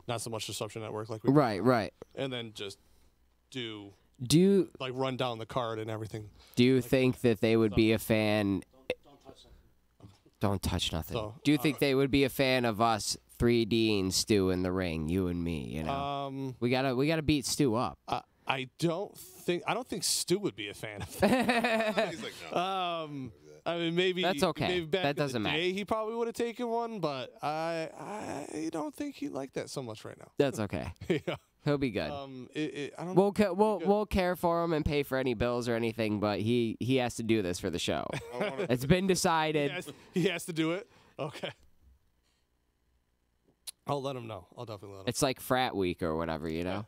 not so much Disruption Network like we Right. and then just do you like run down the card and everything. Do you think that they would be a fan? Don't touch nothing. So, do you think they would be a fan of us 3Ding Stu in the ring, you and me? You know, we gotta beat Stu up. I don't think Stu would be a fan of that. He's like, no. I mean, maybe that's okay. Maybe back that doesn't in the matter. day, he probably would have taken one, but I don't think he liked that so much right now. That's okay. Yeah. He'll be good. I don't. We'll care for him and pay for any bills or anything, but he has to do this for the show. It's been decided. He has to do it. Okay. I'll let him know. I'll definitely let him. It's like frat week or whatever, you know.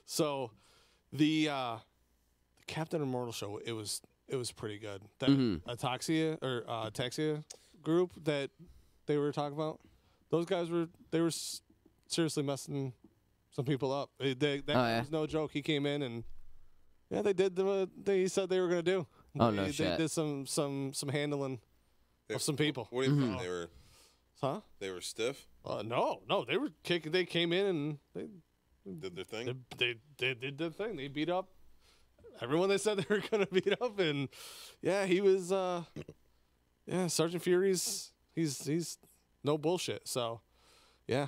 So, the Captain Immortal show, it was pretty good. That Ataxia group that they were talking about, those guys were seriously messing some people up. That was no joke. He came in and they did what they said they were gonna do. Oh no shit! They did some handling of some people. What do you think they were? Huh? They were stiff? No, they were kicking. They came in and they did their thing. They did their thing. They beat up everyone they said they were gonna beat up, and he was Sergeant Fury's. He's no bullshit. So yeah.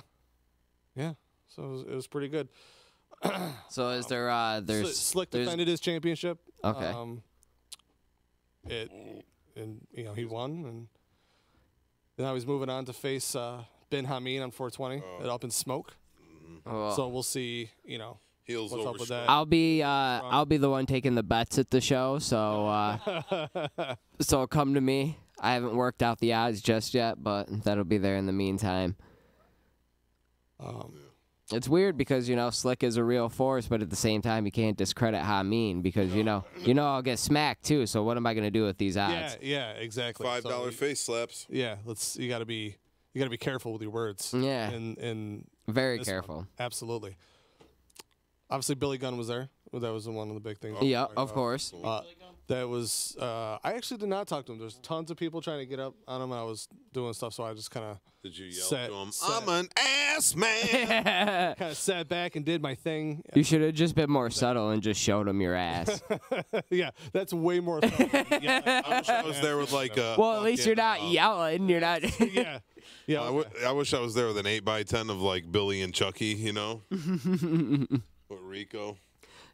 So it was pretty good. So is there there's Slick defended his championship. Okay. He won, and now he's moving on to face Ben Hameen on 420 at Up in Smoke. Oh. So we'll see. Heels what's over up with that. I'll be the one taking the bets at the show. So so come to me. I haven't worked out the odds just yet, but that'll be there in the meantime. It's weird because Slick is a real force, but at the same time you can't discredit Hameen because I'll get smacked too. So what am I gonna do with these odds? Yeah, exactly. $5 face slaps. Yeah, you gotta be careful with your words. Yeah, and very careful. One. Absolutely. Obviously, Billy Gunn was there. That was one of the big things. Yeah, of course. That was. I actually did not talk to him. There's tons of people trying to get up on him, and I was doing stuff, so I just kind of. Did you yell to him? I'm an ass man. Kind of sat back and did my thing. You should have just been more subtle and just showed him your ass. Yeah, that's way more. Yeah, I wish I was there with like a. Well, at least you're not yelling. You're not. Yeah. Yeah. I wish I was there with an 8x10 of like Billy and Chucky. Or Rico.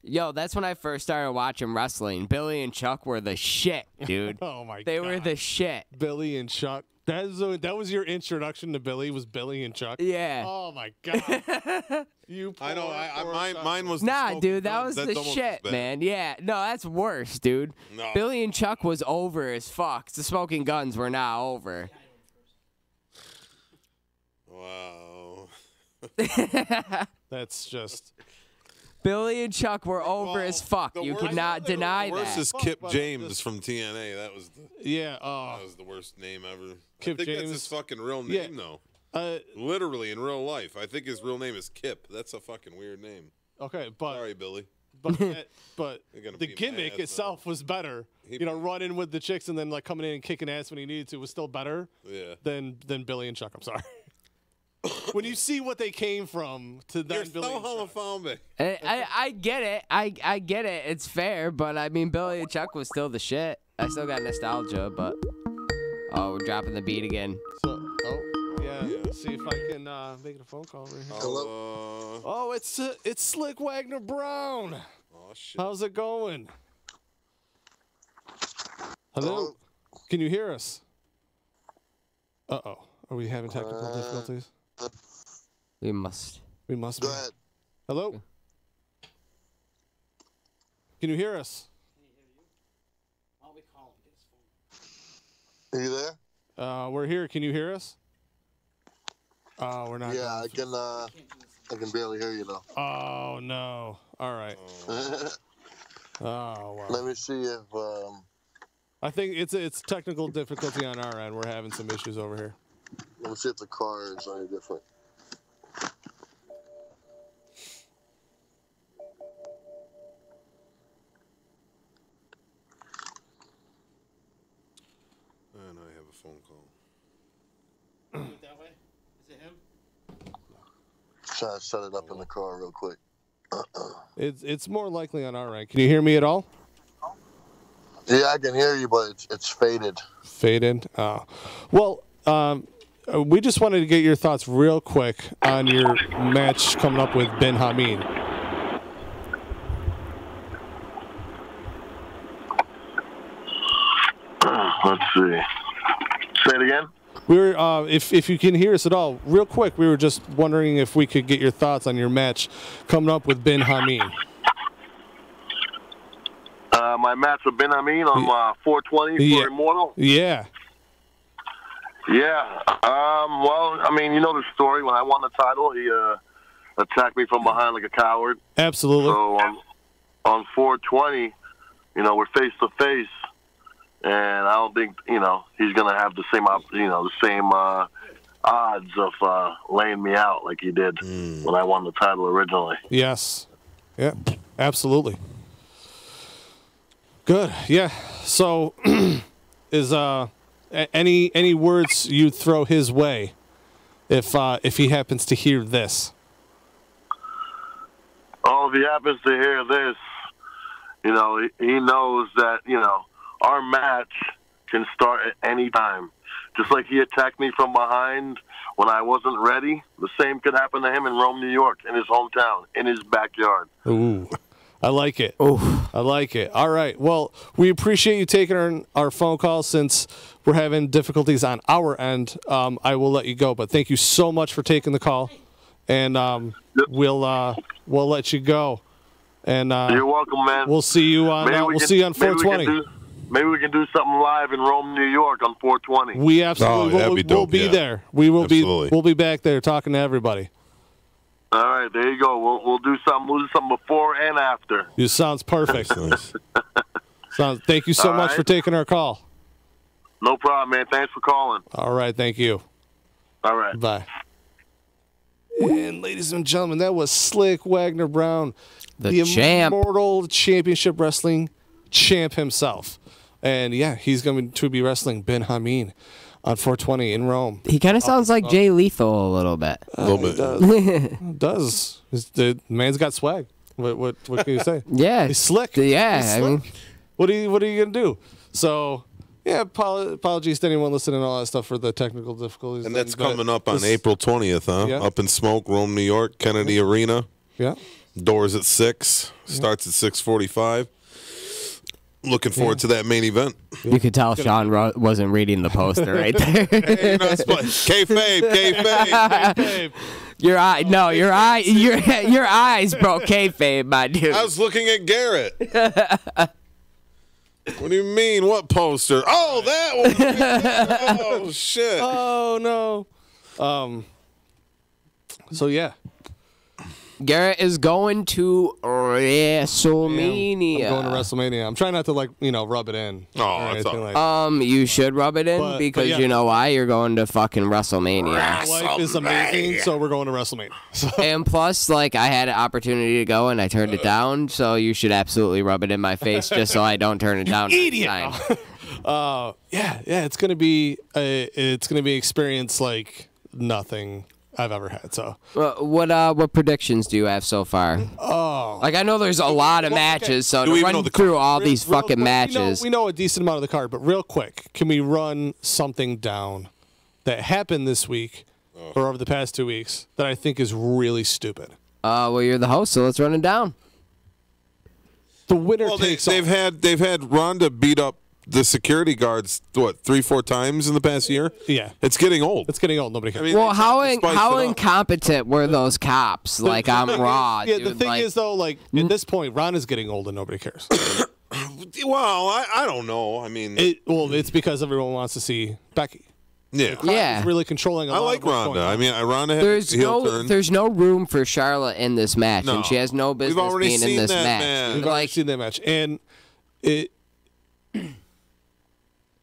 Yo, that's when I first started watching wrestling. Billy and Chuck were the shit, dude. Oh my god. They were the shit. Billy and Chuck. That was your introduction to Billy, was Billy and Chuck? Yeah. Oh my god. I know. Mine was. Dude, that was the shit, man. Yeah. No, that's worse, dude. No. Billy and Chuck was over as fuck. The Smoking Guns were not over. Wow. That's just. Billy and Chuck were over as fuck. You cannot deny that. The worst that. is Kip James from TNA. That was that was the worst name ever. Kip I think James. that's his fucking real name, though. Literally in real life, I think his real name is Kip. That's a fucking weird name. Okay, but sorry, Billy. But the gimmick itself was better. Running with the chicks and then like coming in and kicking ass when he needed to was still better. Yeah. Than Billy and Chuck. I'm sorry. When you see what they came from to then Billy and Chuck. homophobic. I get it. I get it. It's fair, but I mean, Billy and Chuck was still the shit. I still got nostalgia, but we're dropping the beat again. So, see if I can make a phone call right here. Hello. It's Slick Wagner Brown. Oh shit. How's it going? Hello. Can you hear us? Are we having technical difficulties? We must. We must. Go ahead. Hello. Can you hear us? I'll be calling his phone. Are you there? We're here. Can you hear us? We're not. Yeah, I can barely hear you now. Oh no! All right. Oh wow. Let me see if. I think it's technical difficulty on our end. We're having some issues over here. Let me see if the car is any different. And I have a phone call. That way? Is it him? trying to set it up in the car real quick. It's more likely on our end. Can you hear me at all? Yeah, I can hear you, but it's faded. Faded. Well, we just wanted to get your thoughts real quick on your match coming up with Ben Hameen. Let's see. Say it again. We were, if you can hear us at all, real quick, we were just wondering if we could get your thoughts on your match coming up with Ben Hameen. My match with Ben Hameen on 420 for Immortal. Yeah. Yeah. Well, I mean, you know the story. When I won the title, he attacked me from behind like a coward. Absolutely. So on 420, you know, we're face to face, and I don't think he's gonna have the same odds of laying me out like he did when I won the title originally. Yes. Yeah. Absolutely. Good. Yeah. So, is any words you'd throw his way if he happens to hear this? Oh, if he happens to hear this, he knows that our match can start at any time. Just like he attacked me from behind when I wasn't ready, the same could happen to him in Rome, New York, in his hometown, in his backyard. Ooh. I like it. Oh, I like it. All right. Well, we appreciate you taking our phone call. Since we're having difficulties on our end, I will let you go. But thank you so much for taking the call, and we'll let you go. And you're welcome, man. We'll see you on 420. Maybe we can do something live in Rome, New York on 420. We absolutely we'll be there. We will Absolutely. We'll be back there talking to everybody. All right, there you go. We'll do something. We'll do something before and after. It sounds perfect. Thank you so much for taking our call. No problem, man. Thanks for calling. All right, thank you. All right. Bye. And ladies and gentlemen, that was Slick Wagner Brown, the champ, Immortal Championship Wrestling champ himself. And yeah, he's going to be wrestling Ben Hameen on 420 in Rome. he kind of sounds like Jay Lethal a little bit. A little bit. Does. The man's got swag. What can you say? Yeah, He's slick. Yeah, He's I mean, what are you gonna do? So yeah, apologies to anyone listening and all that stuff for the technical difficulties. And that's but coming up on April 20th, huh? Yeah. Up in Smoke, Rome, New York, Kennedy Arena. Yeah. Doors at 6. Starts at 6:45. Looking forward to that main event. you could tell Sean wasn't reading the poster right there. Hey, you're not kayfabe. Your eyes broke kayfabe, my dude. I was looking at Garrett. What do you mean? What poster? Oh, that one. Oh, shit. Oh no. So yeah. Garrett is going to WrestleMania. I'm going to WrestleMania. I'm trying not to rub it in. Oh, or it's anything all- like You should rub it in But because yeah. you know why? You're going to fucking WrestleMania. My life is amazing, so we're going to WrestleMania. So, And plus, I had an opportunity to go and I turned it down, so you should absolutely rub it in my face just so I don't turn it down. idiot. next time. yeah, it's gonna be experience like nothing I've ever had. So What predictions do you have so far? oh, I know there's a lot of matches, so Do we to even know run the through all these real fucking quick, matches. we know a decent amount of the card, but real quick, can we run something down that happened this week or over the past 2 weeks that I think is really stupid? Well, you're the host, so let's run it down. The winner Well, takes they've all. had Ronda beat up the security guards 3-4 times in the past year. Yeah, It's getting old. it's getting old. Nobody cares. I mean, Well, they how tried to spice it up. incompetent were those cops? On Raw, yeah, dude. the thing is though, at this point, Ron is getting old and nobody cares. Well, I don't know. I mean, It's because everyone wants to see Becky. yeah. Yeah. He's really controlling. I like Ronda. I mean, Ronda had There's a heel no turn. there's no room for Charlotte in this match, No. and she has no business already being in seen this that match. match. We've already seen that match, and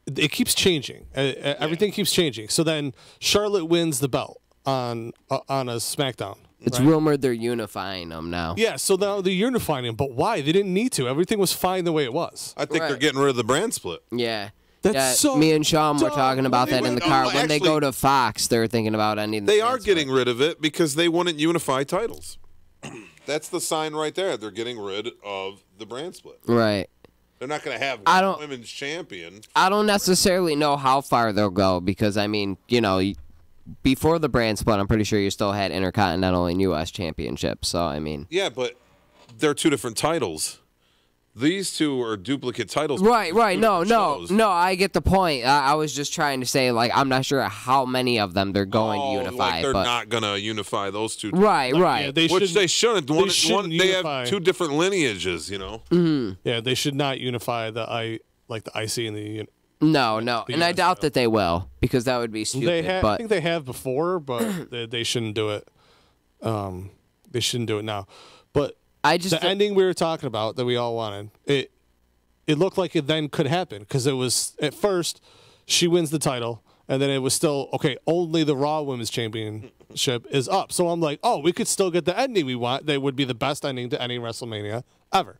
it keeps changing. Everything keeps changing. So then Charlotte wins the belt on a SmackDown. It's rumored they're unifying them now. Yeah, so now they're unifying him, but why? They didn't need to. Everything was fine the way it was. I think they're Right. getting rid of the brand split. Yeah. Me and Sean were talking about that in the car. When they actually- go to Fox, they're thinking about ending. They are getting rid of it because they wouldn't unify titles. That's the sign right there. They're getting rid of the brand split. Right. They're not going to have one women's champion. I don't necessarily know how far they'll go because, I mean, before the brand split, I'm pretty sure you still had Intercontinental and U.S. championships. So, I mean. Yeah, but they're two different titles. These two are duplicate titles. Right. No, I get the point. I was just trying to say, like, I'm not sure how many of them they're going to unify. Like they're not going to unify those two. Right. Yeah, They shouldn't. They have two different lineages, Mm-hmm. Yeah, they should not unify the IC and the. No, and I doubt that they will because that would be stupid. I think they have before, but they shouldn't do it. They shouldn't do it now. But the ending we were talking about that we all wanted, it looked like it then could happen because it was at first she wins the title and then it was still okay. Only the Raw Women's Championship is up, so I'm like, oh, we could still get the ending we want. That would be the best ending to any WrestleMania ever.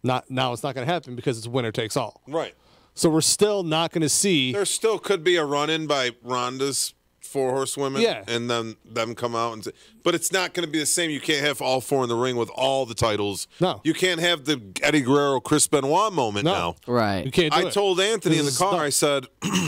Now it's not going to happen because it's winner takes all. Right. So we're still not going to see. There still could be a run-in by Ronda's 4 horsewomen, and then them come out and. But it's not going to be the same. You can't have all 4 in the ring with all the titles. No, you can't have the Eddie Guerrero, Chris Benoit moment now. Right, you can't. Do I told Anthony in the car. I said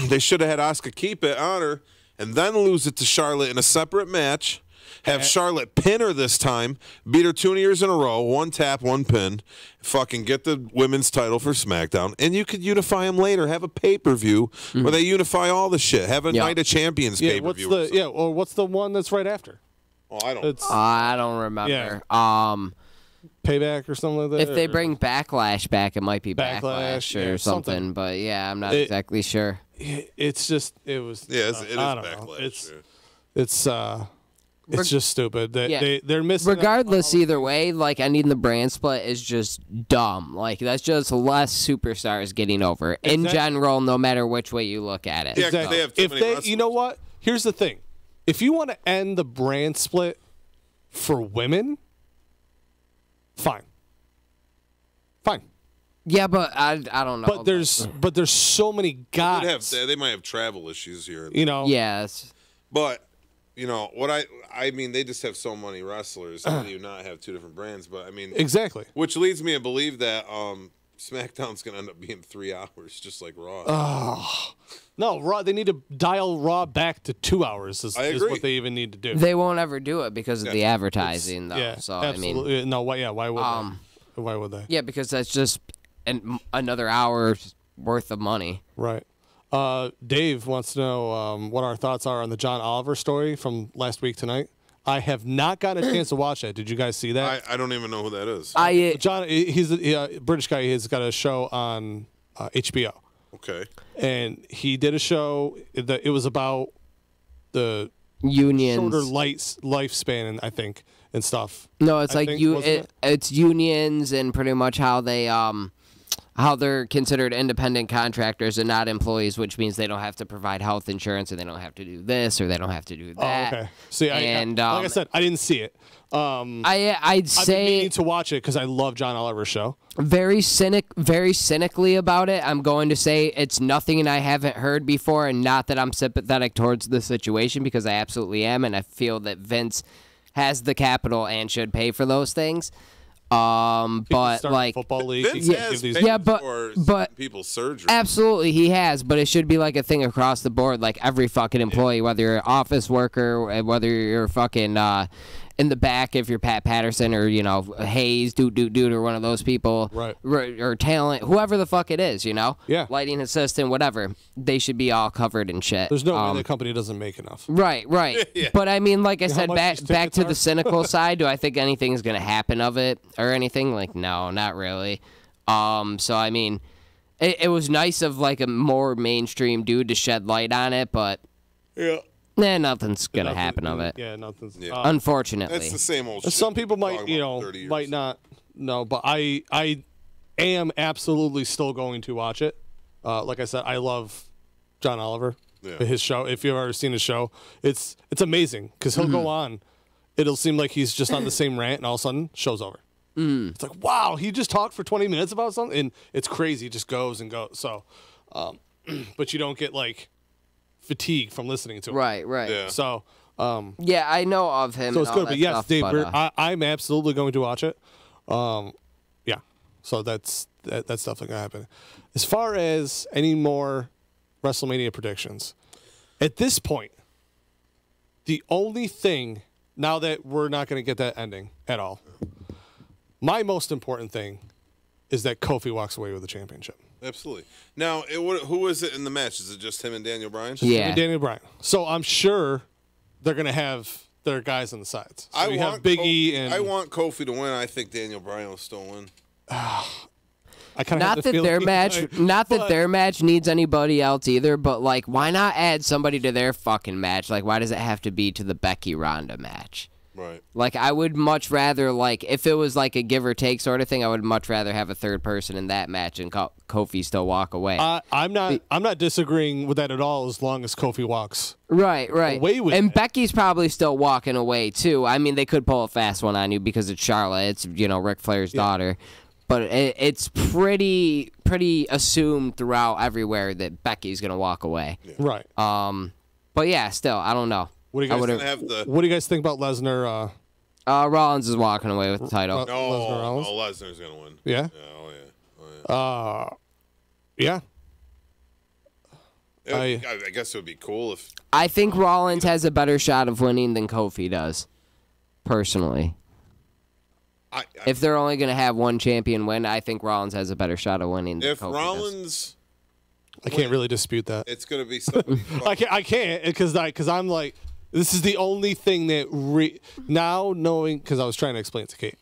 they should have had Asuka keep it on her and then lose it to Charlotte in a separate match. Have Charlotte pin her this time, beat her 2 years in a row, 1 tap, 1 pin, fucking get the women's title for SmackDown, and you could unify them later. Have a pay-per-view where they unify all the shit. Have a Night of Champions pay-per-view. What's the one that's right after? Oh, I don't remember. Yeah. Payback or something like that. If they bring Backlash back, it might be Backlash or something. But yeah, I'm not exactly sure. It's just it was. Yeah, it is I don't Backlash. Know. It's just stupid. They're missing. Regardless, either way, like ending the brand split is just dumb. Like that's just less superstars getting over in general, no matter which way you look at it. Yeah, so. They have too many wrestlers. You know what? Here's the thing: if you want to end the brand split for women, fine. Yeah, but I don't know. But there's so many guys. They might have travel issues here. Yes. But. What I mean, they just have so many wrestlers. How do you not have 2 different brands? But I mean, exactly. Which leads me to believe that SmackDown's gonna end up being 3 hours, just like Raw. Oh no, Raw. They need to dial Raw back to 2 hours. Is what they even need to do. They won't ever do it because of the advertising, though. Yeah, so absolutely. I mean, no. Why would they? Why would they? Yeah, because that's just another hour's worth of money. Right. Dave wants to know what our thoughts are on the John Oliver story from last week tonight. I have not gotten a chance to watch that. Did you guys see that? I don't even know who that is. John, he's a British guy. He's got a show on HBO. Okay. And he did a show that it was about the unions, shorter lifespan, I think, and stuff. No, it's it's unions and pretty much how they how they're considered independent contractors and not employees, which means they don't have to provide health insurance, or they don't have to do this, or they don't have to do that. Oh, okay. See, like I said, I didn't see it. I'd say I've been meaning to watch it because I love John Oliver's show. Very cynically about it. I'm going to say it's nothing I haven't heard before, and not that I'm sympathetic towards the situation, because I absolutely am, and I feel that Vince has the capital and should pay for those things. But like football league, but people's surgery. Absolutely, he has, but it should be like a thing across the board, like every fucking employee, whether you're an office worker, whether you're fucking in the back, if you're Pat Patterson or Hayes, dude, or one of those people, right? Or talent, whoever the fuck it is, yeah, lighting assistant, whatever, they should be all covered in shit. There's no way the company doesn't make enough. Right. Yeah. But I mean, like I said, back to the cynical side. Do I think anything's gonna happen of it or anything? Like, no, not really. So I mean, it was nice of like a more mainstream dude to shed light on it, but yeah. Nah, nothing's gonna happen of it. Yeah, nothing's. Yeah. Unfortunately, that's the same old shit. Some people might, might not know, but I am absolutely still going to watch it. Like I said, I love John Oliver, his show. If you've ever seen his show, it's amazing because he'll go on. It'll seem like he's just on the same rant, and all of a sudden, show's over. It's like, wow, he just talked for 20 minutes about something, and it's crazy. It just goes and goes. So, but you don't get like fatigue from listening to it. Right. Yeah. So, Yeah, I know of him. so it's and good. all But that yes, stuff, Dave, but, I'm absolutely going to watch it. Yeah. So that's definitely gonna happen. As far as any more WrestleMania predictions, at this point, the only thing now that we're not going to get that ending at all, my most important thing is that Kofi walks away with the championship. Absolutely. Now, who is it in the match? Is it just him and Daniel Bryan? Yeah. And Daniel Bryan. So I'm sure they're going to have their guys on the sides. So you have Big E and I want Kofi to win. I think Daniel Bryan will still win. I kind of Not that their match, their match needs anybody else either. But like, why not add somebody to their fucking match? Like, why does it have to be to the Becky Ronda match? Right. Like, I would much rather, like, if it was like a give or take sort of thing, I would much rather have a third person in that match and Kofi still walk away. I'm not disagreeing with that at all as long as Kofi walks. Right. away with and it. Becky's probably still walking away too. I mean, they could pull a fast one on you because it's Charlotte. It's, Ric Flair's daughter. But it's pretty assumed throughout everywhere that Becky's gonna walk away. Yeah. Right. But yeah, still, I don't know. What do you guys think about Lesnar? Rollins is walking away with the title. Lesnar Rollins? Lesnar's gonna win. Yeah. Yeah. I guess it would be cool if I think Rollins has a better shot of winning than Kofi does, personally. If they're only going to have one champion win, I think Rollins has a better shot of winning than if Kofi Rollins. does. I can't really dispute that. It's gonna be somebody. I can't because I'm like, this is the only thing that now knowing, because I was trying to explain it to Kate.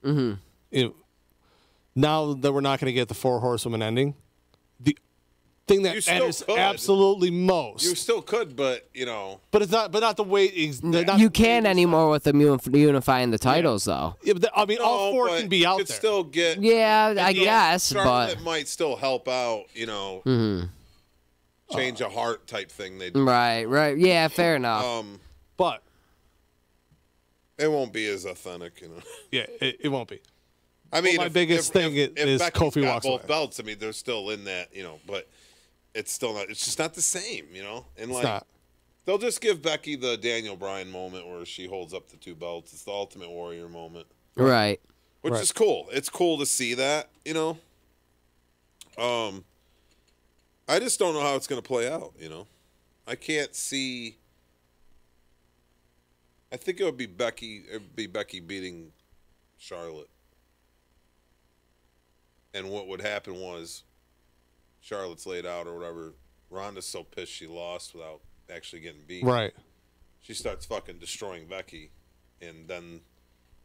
Mm-hmm. Now that we're not going to get the 4 Horsewomen ending, the thing that matters absolutely most. You still could, but But it's not. But not the way. You can't anymore with them unifying the titles, though. Yeah, but I mean, all 4 can be out there. Still get. Yeah, I guess, Charlotte but might still help out. Change a heart type thing. They do. Right. Yeah, fair enough. But it won't be as authentic. Yeah, it won't be. I mean, my biggest thing is Becky's Kofi got walks both away. belts. I mean, they're still in that, but it's still not. It's just not the same, And It's not. they'll just give Becky the Daniel Bryan moment where she holds up the 2 belts. It's the Ultimate Warrior moment, Right. which is cool. It's cool to see that, I just don't know how it's going to play out. I can't see. I think it would be Becky. It'd be Becky beating Charlotte. And what would happen was Charlotte's laid out or whatever. Ronda's so pissed she lost without actually getting beat. Right. She starts fucking destroying Becky. And then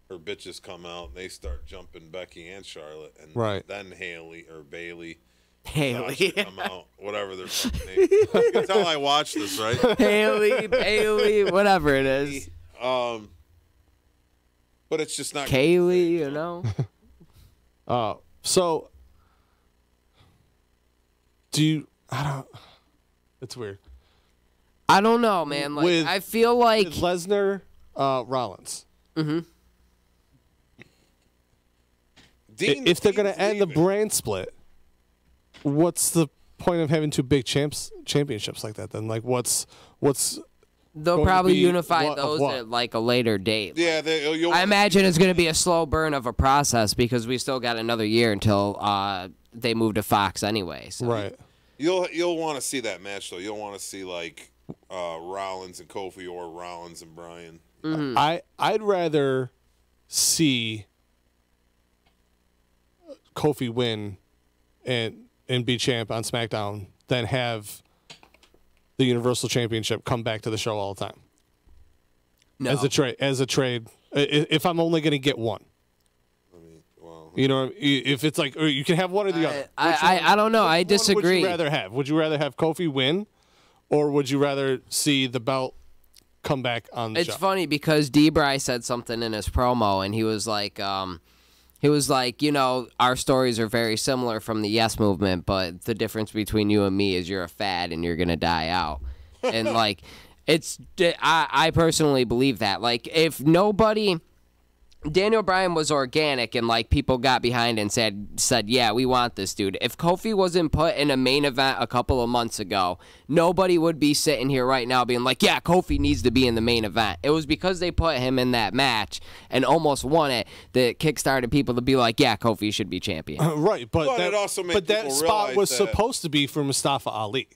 her bitches come out and they start jumping Becky and Charlotte. And then Haley or Bailey. Haley. Come out. Whatever their fucking name. You can tell I watched this, right? Haley, whatever it is. But it's just not. Kaylee, So, it's weird. I don't know, man. Like, I feel like with Lesnar, Rollins. Mm-hmm. If they're going to end the brand split, what's the point of having 2 big championships like that? Then, like, what's they'll probably unify those at like a later date. Yeah, I imagine it's going to be a slow burn of a process because we still got another year until they move to Fox anyway. So. Right. You'll want to see that match though. You'll want to see like Rollins and Kofi or Rollins and Bryan. Mm-hmm. I'd rather see Kofi win and be champ on SmackDown than have the Universal Championship come back to the show all the time. No. As a trade, if I'm only going to get one. If it's like, or you can have one or the other. I don't know. I disagree. Would you rather have Kofi win, or would you rather see the belt come back on the show? It's funny because D-Bry said something in his promo, and he was like, our stories are very similar from the Yes Movement, but the difference between you and me is you're a fad and you're gonna die out. And like, I personally believe that. Like, if nobody Daniel Bryan was organic and like people got behind and said, yeah, we want this dude. If Kofi wasn't put in a main event a couple of months ago, nobody would be sitting here right now being like, yeah, Kofi needs to be in the main event. It was because they put him in that match and almost won it that kickstarted people to be like, yeah, Kofi should be champion. Right, but it also made that people spot realize was that- supposed to be for Mustafa Ali.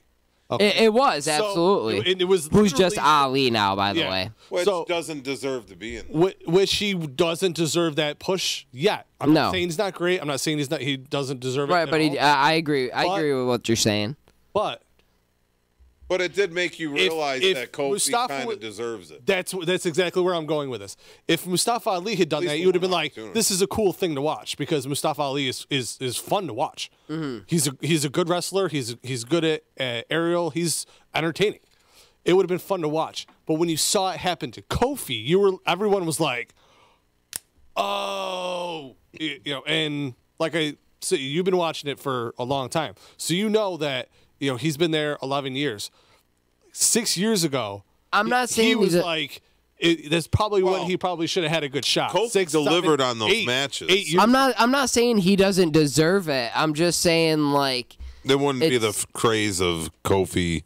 Okay. It was, absolutely. So, it was Who's just literally- Ali now, by the Yeah. way. Which So- doesn't deserve to be in. Which he doesn't deserve that push yet. I'm No. not saying he's not great. I'm not saying he doesn't deserve it. Right, at but all. I agree. I But- agree with what you're saying. But But it did make you realize if that Kofi Mustafa kind wa- of deserves it. that's exactly where I'm going with this. If Mustafa Ali had done least that, for you would have one been like, opportunity. "This is a cool thing to watch," because Mustafa Ali is fun to watch. Mm-hmm. He's a good wrestler. He's good at aerial. He's entertaining. It would have been fun to watch. But when you saw it happen to Kofi, everyone was like, "Oh," and like I said, you've been watching it for a long time, so you know that he's been there 11 years. 6 years ago, I'm not saying he was he's a- like. That's probably when Well, he probably should have had a good shot. Kofi 6, delivered 7, on those 8 matches. 8 years. I'm not saying he doesn't deserve it. I'm just saying like There wouldn't be the It's- craze of Kofi.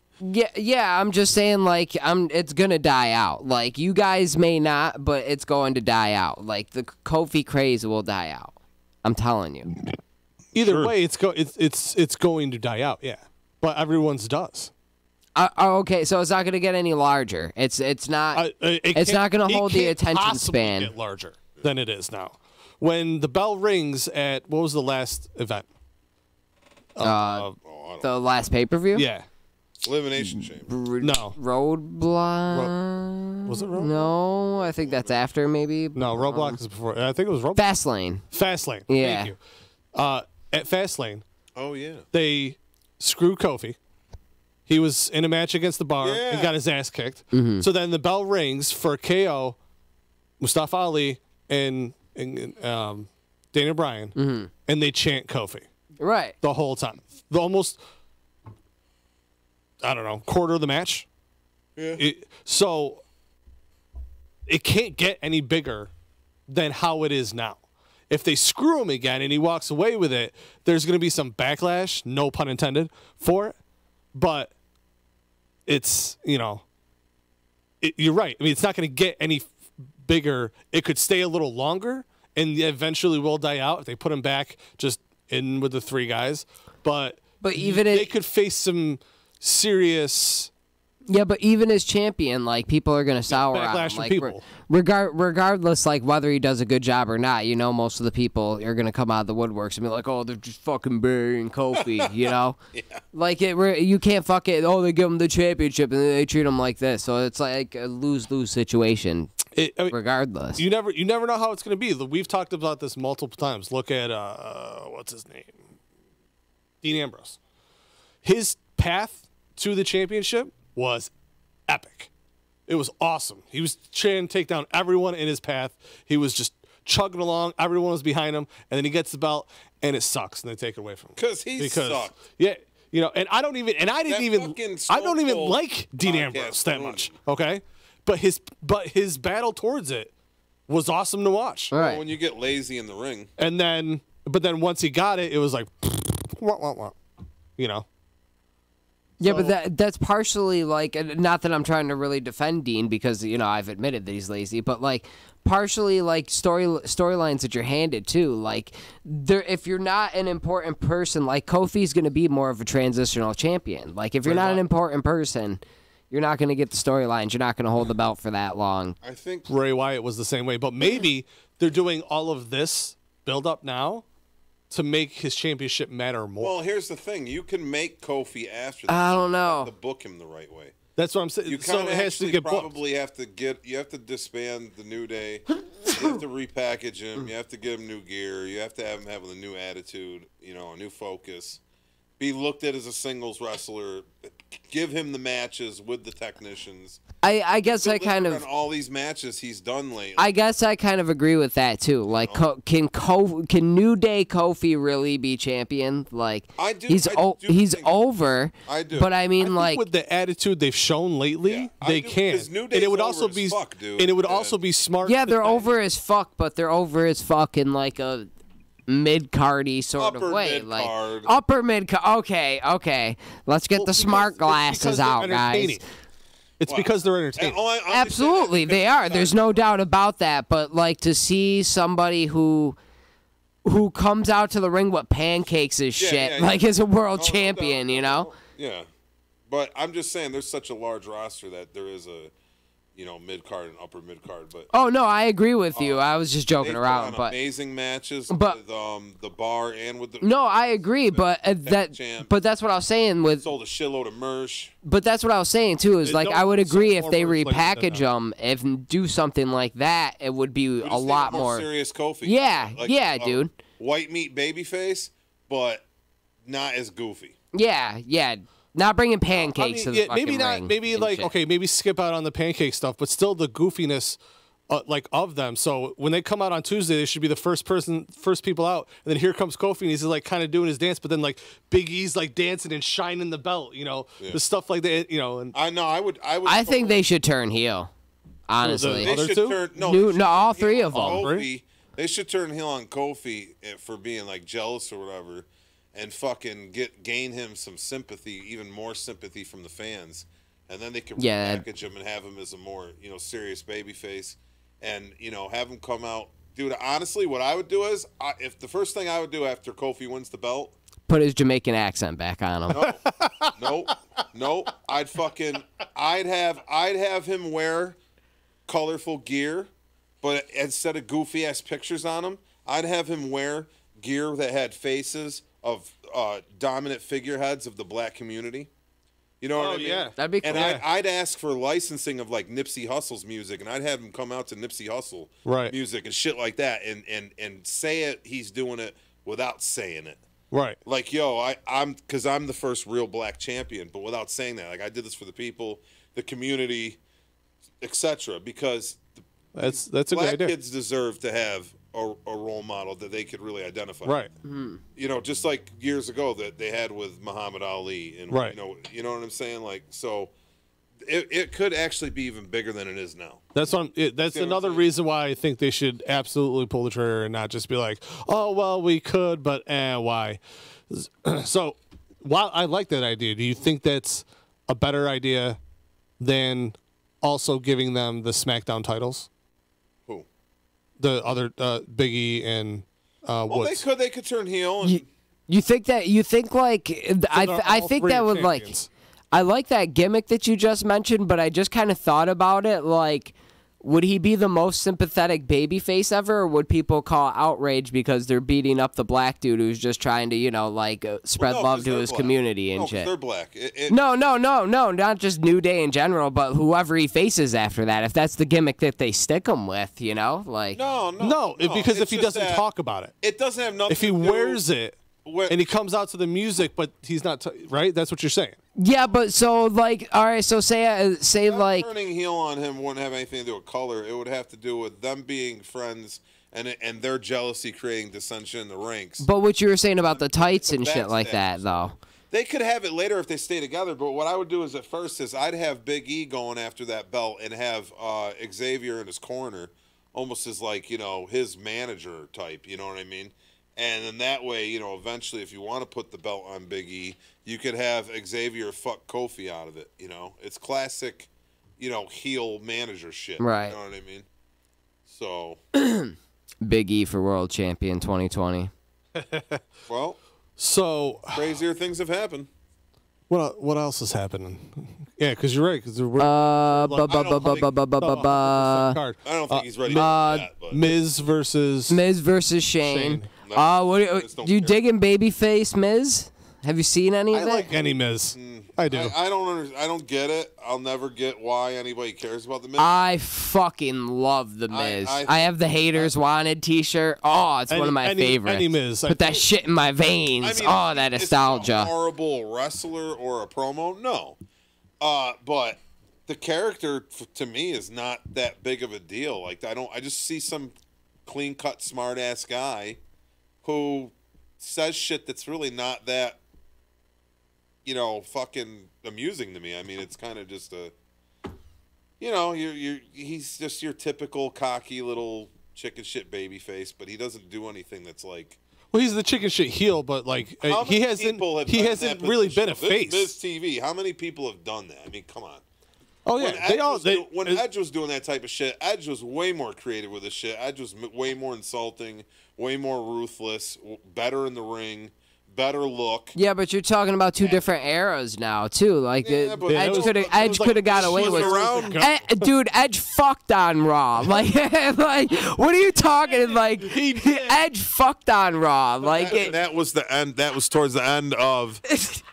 yeah, I'm just saying like it's going to die out. Like you guys may not, but it's going to die out. Like the Kofi craze will die out. I'm telling you. Either way, it's going to die out. Yeah, but everyone's does. Okay, so it's not going to get any larger. It's not it's not going to hold the attention span. Get larger than it is now. When the bell rings at what was the last event? The last pay-per-view? Yeah, Elimination Chamber. no, Roadblock? was it Roadblock? No, I think that's after maybe. No, Roadblock is before. I think it was Roadblock. Fastlane. Fastlane. Yeah. Thank you. At Fastlane, Oh, yeah. they screwed Kofi. He was in a match against the Bar Yeah. and got his ass kicked. Mm-hmm. So then the bell rings for KO, Mustafa Ali, and Daniel Bryan, Mm-hmm. and they chant Kofi Right. the whole time. The almost, I don't know, quarter of the match. Yeah. So it can't get any bigger than how it is now. If they screw him again and he walks away with it, there's going to be some backlash, no pun intended, for it. But it's, you're right. I mean, it's not going to get any bigger. It could stay a little longer and eventually will die out if they put him back just in with the 3 guys. But even they could face some serious. Yeah, but even as champion, like people are gonna sour on backlash him. from Like people. regardless, like whether he does a good job or not, most of the people are gonna come out of the woodworks and be like, "Oh, they're just fucking burying Kofi," Yeah. Like you can't fuck it. Oh, they give him the championship and they treat him like this, so it's like a lose-lose situation. Regardless, You never know how it's going to be. We've talked about this multiple times. Look at what's his name, Dean Ambrose. His path to the championship was epic. It was awesome. He was trying to take down everyone in his path. He was just chugging along. Everyone was behind him, and then he gets the belt, and it sucks, and they take it away from him. Because he sucked. Yeah. And I don't even Stone like Dean podcast Ambrose that ruined much. him. Okay, but his battle towards it was awesome to watch. all right. When you get lazy in the ring. And then once he got it, it was like, wah, wah, wah. Yeah, but that's partially like, not that I'm trying to really defend Dean because I've admitted that he's lazy, but like partially like storylines that you're handed too. Like if you're not an important person, like Kofi's going to be more of a transitional champion. Like if you're not an important person, you're not going to get the storylines. You're not going to hold the belt for that long. I think Bray Wyatt was the same way. But maybe they're doing all of this build up now to make his championship matter more. Well, here's the thing: you can make Kofi after this. I don't You know. have to book him the right way. That's what I'm saying. You So kind it of has to actually get booked. probably have to disband the New Day. You have to repackage him. You have to get him new gear. You have to have him have a new attitude. A new focus. Be looked at as a singles wrestler. give him the matches with the technicians. I guess I kind On of all these matches he's done lately. I guess I kind of agree with that too. Like, can New Day Kofi really be champion? Like, I do. He's he's think- over. I do. But I mean, I think like, with the attitude they've shown lately, Yeah, I they do, can. 'cause New And Day's it would over also as be, fuck, dude. and it would Yeah. also be smart. yeah, to they're think- over as fuck, but they're over as fuck in like a mid-cardy sort Upper of way. mid-card. Like upper mid-card. Okay. Let's get the smart glasses out, guys. It's because they're entertaining. Absolutely, they are. There's no doubt about that. But like to see somebody who comes out to the ring with pancakes as shit, yeah. like is a world No, no champion, doubt, you no know? doubt. Yeah, but I'm just saying there's such a large roster that there is a, mid card and upper mid card. But Oh no, I agree with you. I was just joking they've around, done but amazing matches but- with the bar and with the no, I agree. But champ. but that's what I was saying with. sold a shitload of merch. But that's what I was saying too. Is They like don't I would agree sell if they forward like that repackage now. them and do something like that, it would be We a just need lot more more. serious Kofi. Yeah, yeah, a dude. White meat babyface, but not as goofy. Yeah. Not bringing pancakes to the fucking maybe not. ring Maybe and like shit. okay, maybe skip out on the pancake stuff, but still the goofiness, of them. So when they come out on Tuesday, they should be the first people out. And then here comes Kofi, and he's like kind of doing his dance, but then like Big E's like dancing and shining the belt, the stuff like that, And I know. I would. I think they should turn heel. Honestly, They Other should two? turn No, all three of them. Kofi, they should turn heel on Kofi for being like jealous or whatever, and fucking gain him some sympathy, even more sympathy from the fans, and then they can package him and have him as a more serious babyface, and have him come out. Dude, honestly, what I would do is if the first thing I would do after Kofi wins the belt. Put his Jamaican accent back on him. No. I'd have him wear colorful gear, but instead of goofy ass pictures on him, I'd have him wear gear that had faces of dominant figureheads of the black community. You know what I mean? yeah. That'd be cool. And I'd ask for licensing of like Nipsey Hussle's music, and I'd have him come out to Nipsey Hussle music and shit like that, and say it. He's doing it without saying it. right. Like, yo, I'm the first real black champion, but without saying that, like I did this for the people, the community, etc. Because That's a good black idea. kids deserve to have a role model that they could really identify. Right. Just like years ago that they had with Muhammad Ali, and Right. you know what I'm saying? Like, so it could actually be even bigger than it is now. That's See that's what I'm another saying? reason why I think they should absolutely pull the trigger and not just be like, oh well, we could, but why? So, while I like that idea, do you think that's a better idea than also giving them the SmackDown titles? Who? The other Big E and Well, Woods. they could turn heel. And, You think like I all think three that are would like champions. I like that gimmick that you just mentioned, but I just kind of thought about it like would he be the most sympathetic babyface ever, or would people call outrage because they're beating up the black dude who's just trying to spread no, love 'cause to they're his black. community and No, 'cause shit? they're black. No, not just New Day in general, but whoever he faces after that. If that's the gimmick that they stick him with, like No, because if it's he just doesn't that talk about it, it doesn't have nothing. if he to do wears it with- and he comes out to the music, but he's not right. That's what you're saying. yeah, but so like all right, so say them like turning heel on him wouldn't have anything to do with color. It would have to do with them being friends and their jealousy creating dissension in the ranks. but what you were saying about the tights and shit like backstage. that though. They could have it later if they stay together, but what I would do is at first is I'd have Big E going after that belt and have Xavier in his corner, almost as like, his manager type, you know what I mean? And then that way, eventually if you want to put the belt on Big E, you could have Xavier fuck Kofi out of it, It's classic, heel manager shit. Right. You know what I mean? So, Big E for world champion 2020. well, So crazier things have happened. what else is happening? Yeah, because you're right. Because we're card. card. I don't think he's ready for that, but Miz versus Miz versus Shane. Shane. What Just don't do you care. digging babyface Miz? Have you seen any I of it? like any Miz. I do. I don't get it. I'll never get why anybody cares about the Miz. I fucking love the Miz. I I have the Haters Wanted T-shirt. Oh, it's one of my favorites. Any Miz. Put that shit in my veins. I mean, Oh, that is he nostalgia. a horrible wrestler or a promo? No. But the character to me is not that big of a deal. Like I just see some clean-cut, smart-ass guy who says shit that's really not that, fucking amusing to me. I mean, it's kind of just he's just your typical cocky little chicken shit baby face, but he doesn't do anything that's like. Well, he's the chicken shit heel, but like he hasn't really been a face. Miz TV. How many people have done that? I mean, come on. Oh yeah, when Edge was doing that type of shit, Edge was way more creative with his shit. Edge was way more insulting, way more ruthless, better in the ring, better look. Yeah, but you're talking about two different eras now, too. Like but Edge could have got away with. Dude, Edge fucked on Raw. Like, what are you talking? Like, Edge fucked on Raw. Like, that was the end. That was towards the end of.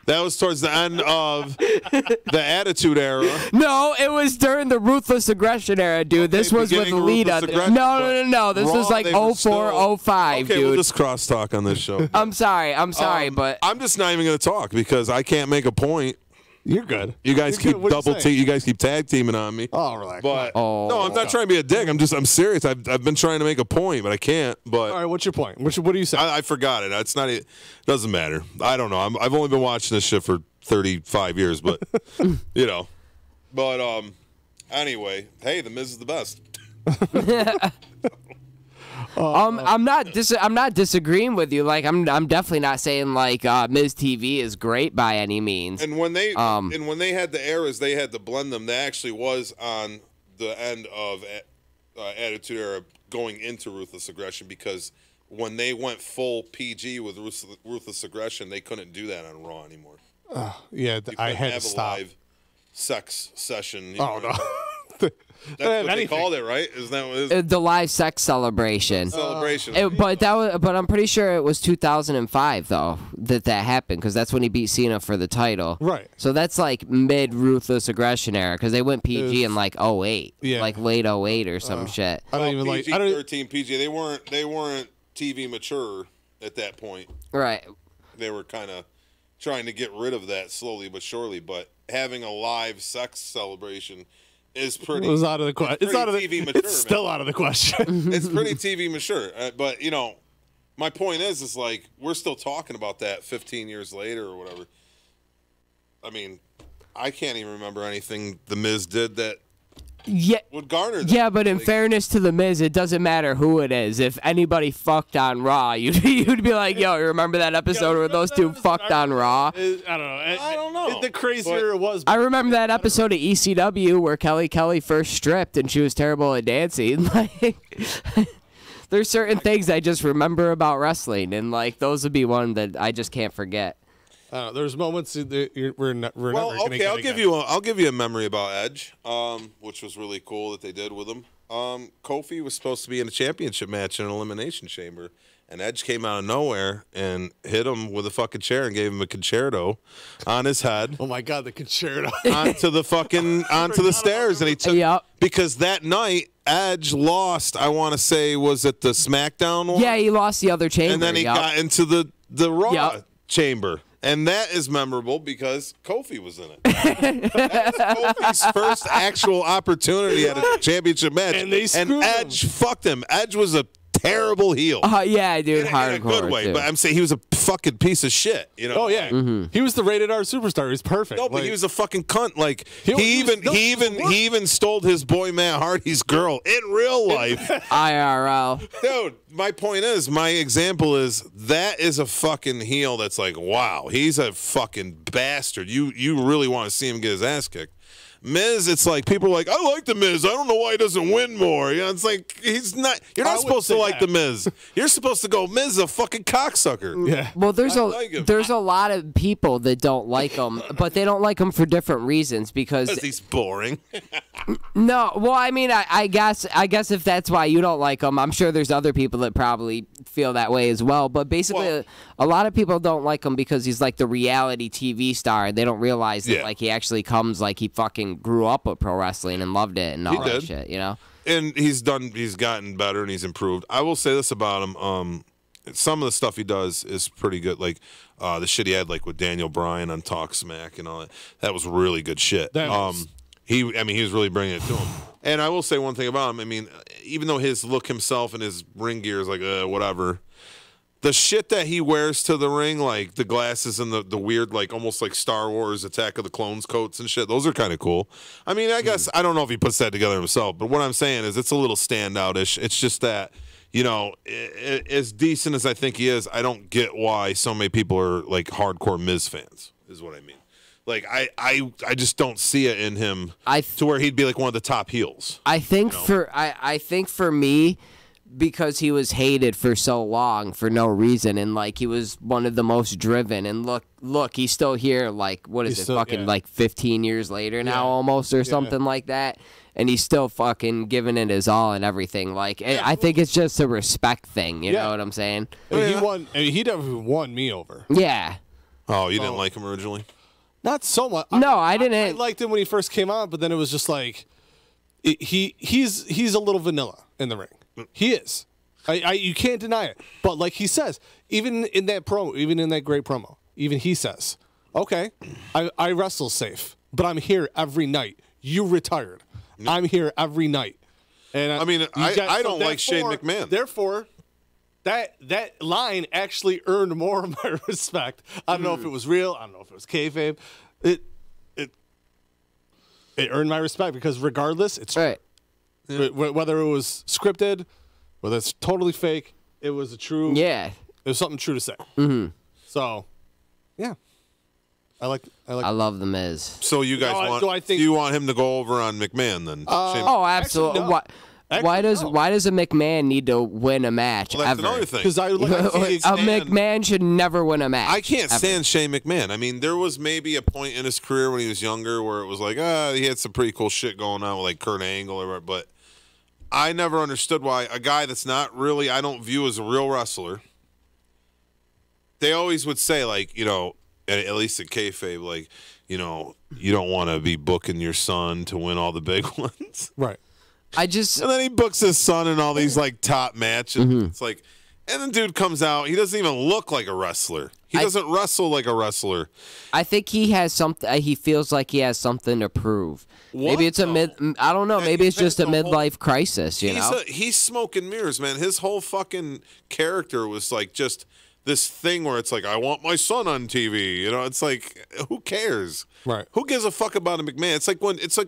That was towards the end of the Attitude Era. No, it was during the Ruthless Aggression era, dude. This was with Lita. No. This was like 04, 05, okay, dude. we'll just crosstalk on this show. I'm sorry, but I'm just not even going to talk because I can't make a point. You're good. You guys keep you guys keep tag teaming on me. Oh, relax. But no, I'm not trying to be a dick. I'm serious. I've been trying to make a point, but I can't. But all right, what's your point? What do you say? I forgot it. It's not. It doesn't matter. I don't know. I've only been watching this shit for 35 years, but But anyway, hey, the Miz is the best. I'm not disagreeing with you. Like I'm definitely not saying like Miz TV is great by any means. And when they had the eras, they had to blend them. That actually was on the end of Attitude Era going into Ruthless Aggression because when they went full PG with Ruthless Aggression, they couldn't do that on Raw anymore. Yeah, I had to stop. A live sex session. No. That's what they called it, right? Isn't that what it is? The live sex celebration. Celebration. But I'm pretty sure it was 2005 though that happened because that's when he beat Cena for the title. Right. So that's like mid Ruthless Aggression era because they went PG in like 08, like late 08 or some shit. I don't even PG, 13 PG. They weren't TV mature at that point. Right. They were kind of trying to get rid of that slowly but surely. But having a live sex celebration is pretty. It was out of the question. It's out of the. TV mature, it's still out of the question. It's pretty TV mature, but my point is like we're still talking about that 15 years later or whatever. I mean, I can't even remember anything the Miz did that would garner that. Yeah, but in fairness to the Miz, it doesn't matter who it is. If anybody fucked on Raw, you'd be like, yo, you remember that episode where those two fucked on Raw? I don't know. The crazier it was. I remember that episode of ECW where Kelly first stripped and she was terrible at dancing. Like, there's certain things I just remember about wrestling, and like those would be one that I just can't forget. There's moments that we're never Well, gonna okay, get I'll give you a memory about Edge, which was really cool that they did with him. Kofi was supposed to be in a championship match in an elimination chamber, and Edge came out of nowhere and hit him with a fucking chair and gave him a concerto on his head. Oh my god, the concerto onto the stairs, and he took because that night Edge lost. I want to say was it the SmackDown one? Yeah, he lost the other chamber, and then he got into the Raw chamber. And that is memorable because Kofi was in it. That was Kofi's first actual opportunity at a championship match. And Edge fucked him. Edge was a terrible heel. Yeah, dude, hardcore. In a good way, too. but I'm saying he was a fucking piece of shit. Oh yeah, he was the rated R superstar. He's perfect. No, but he was a fucking cunt. Like he even stole his boy Matt Hardy's girl in real life. IRL. Dude, my point is, my example is that is a fucking heel that's like, wow, he's a fucking bastard. You really want to see him get his ass kicked. Miz, it's like people are like, I like the Miz. I don't know why he doesn't win more. It's like he's not. You're not supposed to like the Miz. You're supposed to go, Miz is a fucking cocksucker. Yeah. Well, there's a lot of people that don't like him, but they don't like him for different reasons because he's boring. No, well, I mean, I guess if that's why you don't like him, I'm sure there's other people that probably feel that way as well. But basically, a lot of people don't like him because he's like the reality TV star. They don't realize that like he actually comes like he fucking grew up with pro wrestling and loved it and all that shit, you know. And he's gotten better and he's improved. I will say this about him. Some of the stuff he does is pretty good. Like the shit he had like with Daniel Bryan on Talk Smack and all that. That was really good shit. He was really bringing it to him. And I will say one thing about him. I mean, even though his look himself and his ring gear is like whatever, the shit that he wears to the ring, like the glasses and the weird, like almost like Star Wars Attack of the Clones coats and shit, those are kind of cool. I mean, I guess I don't know if he puts that together himself, but what I'm saying is it's a little standout-ish. It's just that, you know, as decent as I think he is, I don't get why so many people are like hardcore Miz fans, is what I mean. Like, I just don't see it in him to where he'd be like one of the top heels. I think I think for me, because he was hated for so long for no reason, and like he was one of the most driven, and look, he's still here. Like, what is like 15 years later now, almost or something like that, and he's still fucking giving it his all and everything. Like, I think it's just a respect thing. You know what I'm saying? He won. I mean, he definitely won me over. Yeah. Oh, you didn't like him originally? Not so much. No, I didn't. I liked him when he first came out, but then it was just like he's a little vanilla in the ring. He is. You can't deny it. But like he says, even in that promo, even in that great promo, even he says, "Okay, I wrestle safe, but I'm here every night. You retired. I'm here every night." And I mean, I don't like Shane McMahon. Therefore, that line actually earned more of my respect. I don't know if it was real. I don't know if it was kayfabe. It earned my respect because regardless, it's right. Whether it was scripted, whether it's totally fake, it was a true. Yeah. It was something true to say. Mm-hmm. So, yeah. I love the Miz. So you guys do you want him to go over on McMahon then? Absolutely. Actually, no. Why does a McMahon need to win a match Well, that's ever? another thing. Because A McMahon should never win a match. I can't ever. stand Shane McMahon. I mean, there was maybe a point in his career when he was younger where it was like, he had some pretty cool shit going on with like Kurt Angle or whatever, but I never understood why a guy that's not really, I don't view as a real wrestler, they always would say, like, you know, at least in kayfabe, like, you know, you don't want to be booking your son to win all the big ones. Right. And then he books his son in all these like top matches. Mm-hmm. It's like, and then dude comes out. He doesn't even look like a wrestler. He doesn't wrestle like a wrestler. I think he has something. He feels like he has something to prove. Maybe it's I don't know. Maybe it's just a midlife crisis. You know. He's smoke and mirrors, man. His whole fucking character was like just this thing where it's like, I want my son on TV. You know, it's like, who cares? Right. Who gives a fuck about a McMahon? It's like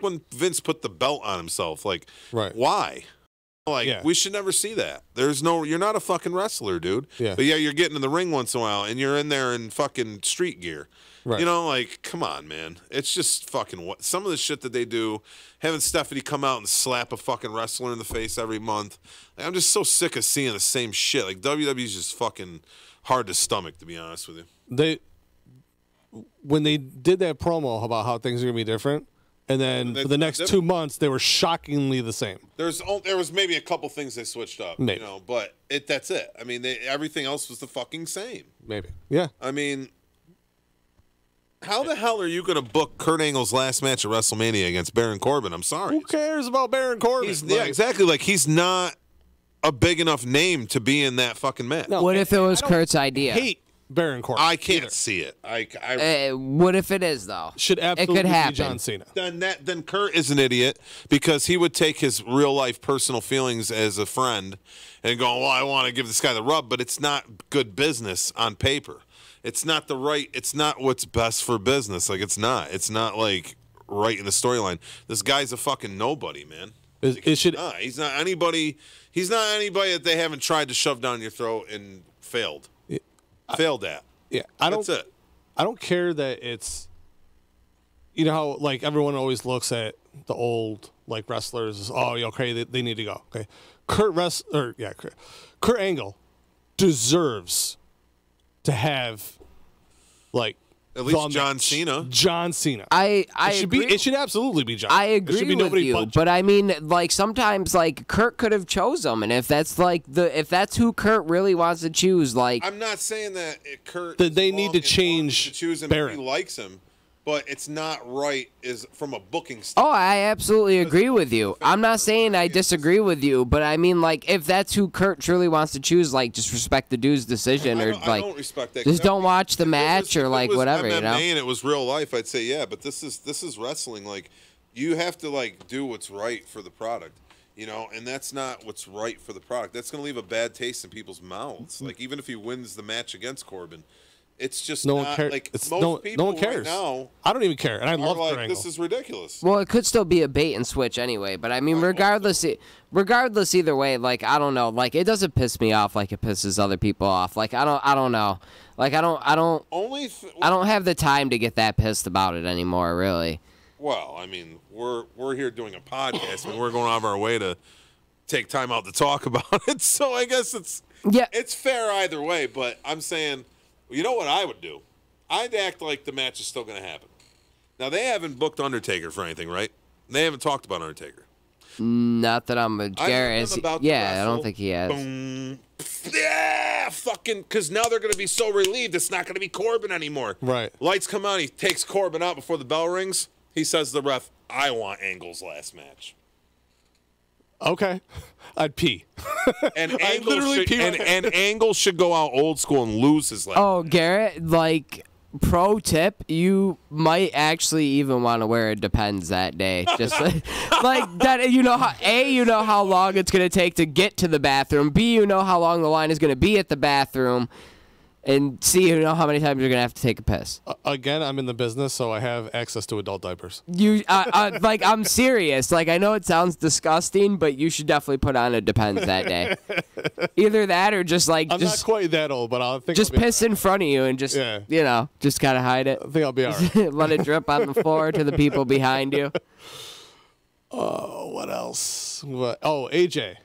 when Vince put the belt on himself. Like, right. Why? Like, we should never see that. You're not a fucking wrestler, dude. Yeah. But yeah, you're getting in the ring once in a while, and you're in there in fucking street gear. Right. You know, like, come on, man. It's just fucking what some of the shit that they do. Having Stephanie come out and slap a fucking wrestler in the face every month. Like, I'm just so sick of seeing the same shit. Like, WWE's just fucking hard to stomach, to be honest with you. When they did that promo about how things are gonna be different, and then for the next 2 months they were shockingly the same. There was maybe a couple things they switched up, maybe. You know, but that's it. I mean, everything else was the fucking same. Maybe, yeah. I mean, how the hell are you gonna book Kurt Angle's last match at WrestleMania against Baron Corbin? I'm sorry. Who cares about Baron Corbin? Yeah, exactly. Like, he's not a big enough name to be in that fucking match. No, what if it was Kurt's idea? Hate Baron Corbin. I can't see it. What if it is though? Should absolutely it could happen. Be John Cena. Then Kurt is an idiot because he would take his real life personal feelings as a friend and go, well, I want to give this guy the rub, but it's not good business on paper. It's not what's best for business. Like, it's not like right in the storyline. This guy's a fucking nobody, man. He's not anybody that they haven't tried to shove down your throat and failed. Failed at. Yeah, that's it. I don't care that it's, you know how like everyone always looks at the old like wrestlers as, oh, okay, they need to go. Okay, Kurt Angle deserves to have like At least John Cena. John Cena. I It agree. should absolutely be John. I It agree should be with nobody you, but but I mean, like sometimes, like Kurt could have chose him, and if that's if that's who Kurt really wants to choose, like I'm not saying that Kurt. That they is need wrong to and change to choose him Baron. if he likes him, but it's not right. Is from a booking standpoint. oh, I absolutely agree with you. I'm not saying I disagree with you, but I mean, like if that's who Kurt truly wants to choose, like just respect the dude's decision, or I like don't respect that. just don't watch the If it match was- or if it like was whatever, MMA you know. and it was real life, I'd say yeah, but this is wrestling. Like you have to like do what's right for the product, and that's not what's right for the product. That's going to leave a bad taste in people's mouths. Like even if he wins the match against Corbin, it's just no not one cares. like It's most people no one cares. right now I don't even care, and I are love like Kurt Angle. this is ridiculous. Well, it could still be a bait and switch anyway, but I mean, regardless either way, like I don't know, like it doesn't piss me off like it pisses other people off. Like I don't know, like I don't I don't have the time to get that pissed about it anymore, really. Well, I mean, we're here doing a podcast, and we're going out of our way to take time out to talk about it. So I guess it's fair either way. But I'm saying, you know what I would do? I'd act like the match is still going to happen. Now they haven't booked Undertaker for anything, right? They haven't talked about Undertaker. Not that I'm a Garrett. Yeah, I don't think he has. Boom. Yeah, fucking, because now they're going to be so relieved it's not going to be Corbin anymore. Right. Lights come on. He takes Corbin out before the bell rings. He says to the ref, I want Angle's last match. Okay, I'd pee. And I Angle literally should, pee my and Angle should go out old school and lose his last. Oh, Garrett, like pro tip, you might actually even want to wear a Depends that day. Just like that, you know how long it's gonna take to get to the bathroom. B, you know how long the line is gonna be at the bathroom. And C, you know how many times you're gonna have to take a piss. Again, I'm in the business, so I have access to adult diapers. You like I'm serious. Like I know it sounds disgusting, but you should definitely put on a Depends that day. Either that or just like I'm not quite that old, but I think just I'll be piss in front of you and just just kind of hide it. I think I'll be all right. Let it drip on the floor to the people behind you. Oh, what else? AJ.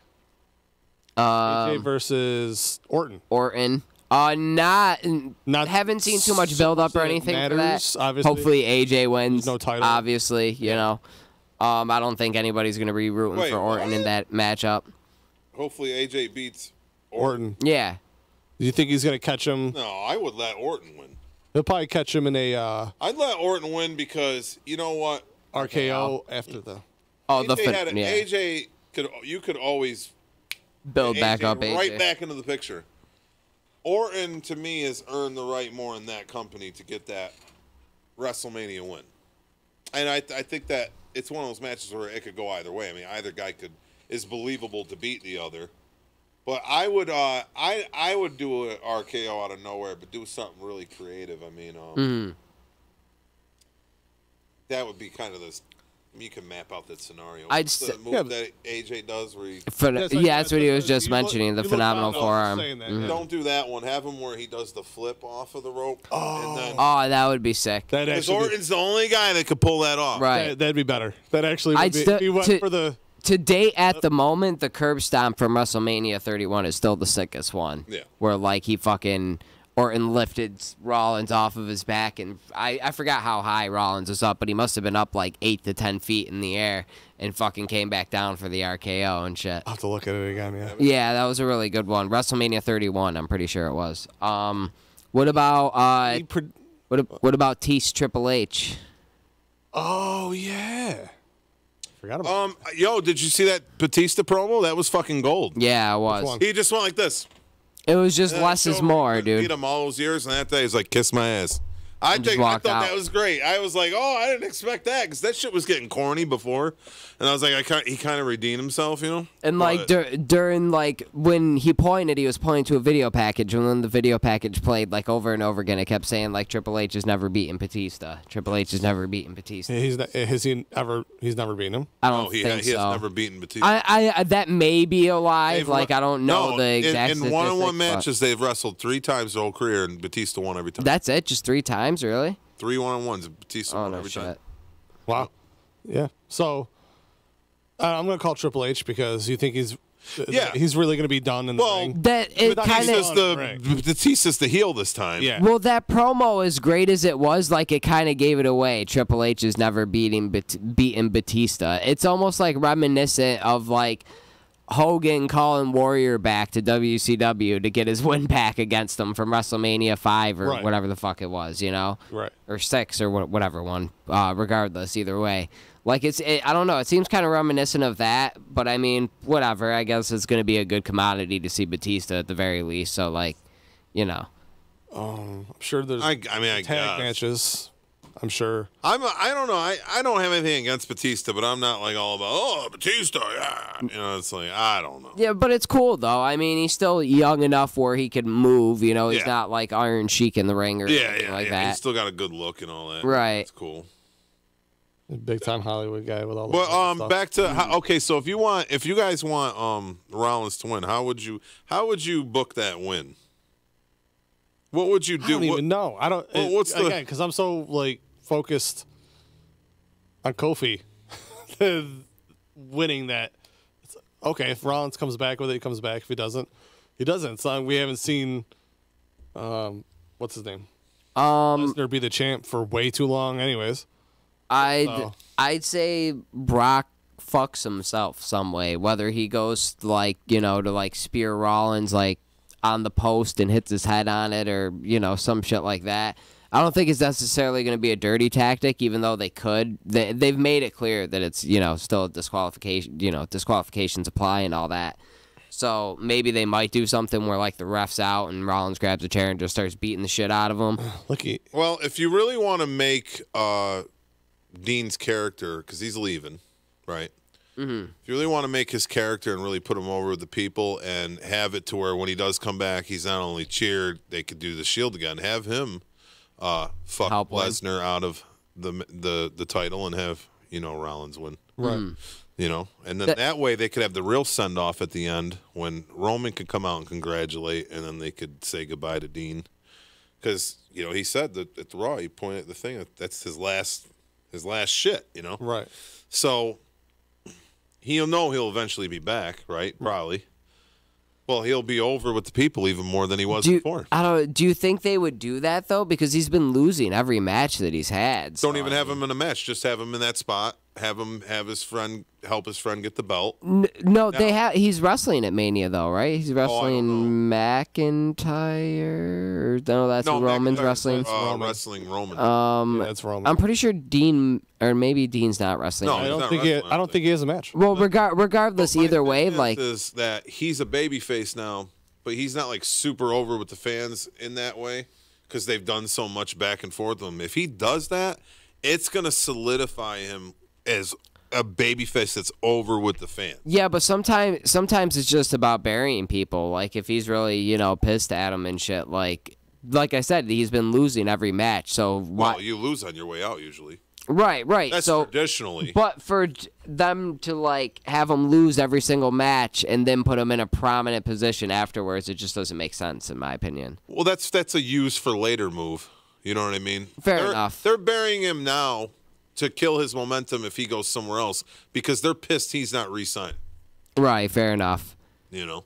AJ versus Orton. Orton. Not haven't seen too much build up or anything for that. Matters, obviously. Hopefully AJ wins. No title. Obviously, you know. I don't think anybody's gonna be rooting for Orton in that matchup. Hopefully AJ beats Orton. Yeah. Do you think he's gonna catch him? No, I would let Orton win. He'll probably catch him in a I'd let Orton win because you know what? RKO after the. Oh, AJ could always build back up AJ. Right back into the picture. Orton, to me, has earned the right more in that company to get that WrestleMania win. And I think that it's one of those matches where it could go either way. I mean, either guy is believable to beat the other. But I would do an RKO out of nowhere, but do something really creative. I mean, that would be kind of this. You can map out that scenario. I'd the move that AJ does where he... that's what he was just mentioning, the phenomenal forearm. Don't do that one. Have him where he does the flip off of the rope. Oh, that would be sick. Because Orton's the only guy that could pull that off. Right. That'd be better. That actually would be... He went for the... To date, at the moment, the curb stomp from WrestleMania 31 is still the sickest one. Yeah. Where, like, Orton lifted Rollins off of his back, and I forgot how high Rollins was up, but he must have been up like 8 to 10 feet in the air and fucking came back down for the RKO and shit. I'll have to look at it again, yeah. Yeah, that was a really good one. WrestleMania 31, I'm pretty sure it was. What about what about Tease Triple H? Oh yeah. Forgot about Yo, did you see that Batista promo? That was fucking gold. Yeah, it was. He just went like this. It was just less is more, dude. Beat him all those years, and that day he's like, kiss my ass. I thought that was great. I was like, oh, I didn't expect that because that shit was getting corny before, and I was like, he kind of redeemed himself, you know. And like during like when he pointed, he was pointing to a video package, and when the video package played like over and over again, it kept saying like Triple H has never beaten Batista. Triple H has never beaten Batista. He's never beaten him. I don't think so. He has never beaten Batista. I that may be a lie. I don't know the exact. In one-on-one matches, they've wrestled 3 times their whole career, and Batista won every time. That's it, just 3 times. Really? 3 1-on-1s. Batista won every shit. time. Wow. Yeah. So I'm gonna call Triple H because you think he's Yeah. he's really going to be done in the ring. That it kind of. Batista's the heel this time. Yeah. Well, that promo, as great as it was, like, it kind of gave it away. Triple H is never beaten Batista. It's almost like reminiscent of, like, Hogan calling Warrior back to WCW to get his win back against him from WrestleMania 5 or whatever the fuck it was, you know? Right. Or 6 or whatever one. Regardless, either way. Like, I don't know. It seems kind of reminiscent of that, but I mean, whatever. I guess it's going to be a good commodity to see Batista at the very least. So, like, you know. I'm sure there's I tag guess. matches. I'm sure. I don't know. I don't have anything against Batista, but I'm not like all about Batista. Yeah. You know, it's like I don't know. Yeah, but it's cool though. I mean, he's still young enough where he can move. You know, he's not like Iron Sheik in the ring or anything like that. He's still got a good look and all that. Right. It's cool. Big time Hollywood guy with all the stuff. Back to okay. So if you guys want Rollins to win, how would you book that win? What would you do? I don't even know. I don't. What's the because I'm so like focused on Kofi winning that. It's, okay, if Rollins comes back with it, he comes back. If he doesn't, he doesn't. So we haven't seen what's his name? Lesnar be the champ for way too long. Anyways, I'd say Brock fucks himself some way. Whether he goes like to like spear Rollins like on the post and hits his head on it, or some shit like that. I don't think it's necessarily going to be a dirty tactic, even though they could. They've made it clear that it's still a disqualification. Disqualifications apply and all that. So maybe they might do something where like the ref's out and Rollins grabs a chair and just starts beating the shit out of him. Well, if you really want to make Dean's character, because he's leaving, right? Mm-hmm. If you really want to make his character and really put him over with the people and have it to where when he does come back, he's not only cheered, they could do the Shield again. Have him fuck Lesnar out of the title and have Rollins win. Right. And then that way they could have the real send off at the end when Roman could come out and congratulate, and then they could say goodbye to Dean, because he said that at the Raw he pointed at the thing that's his last shit. Right. So he'll know he'll eventually be back, right? Probably. Well, he'll be over with the people even more than he was before. Do you think they would do that though? Because he's been losing every match that he's had. Don't even have him in a match. Just have him in that spot. Have him help his friend get the belt. No, he's wrestling at Mania though, right? He's wrestling McIntyre. No, that's Roman's wrestling. Wrestling Roman. Yeah, that's Roman. I'm pretty sure Dean, or maybe Dean's not wrestling. No, I don't think he has a match. Well, regardless, either way, like is that he's a babyface now, but he's not like super over with the fans in that way because they've done so much back and forth with him. If he does that, it's gonna solidify him as a babyface that's over with the fans. Yeah, but sometimes it's just about burying people. Like if he's really pissed at him and shit. Like I said, he's been losing every match. So why? Well, you lose on your way out usually. Right. That's so traditionally. But for them to like have him lose every single match and then put him in a prominent position afterwards, it just doesn't make sense in my opinion. Well, that's a use for later move. You know what I mean? Fair enough. They're burying him now to kill his momentum if he goes somewhere else because they're pissed he's not re-signed. Right, fair enough. You know.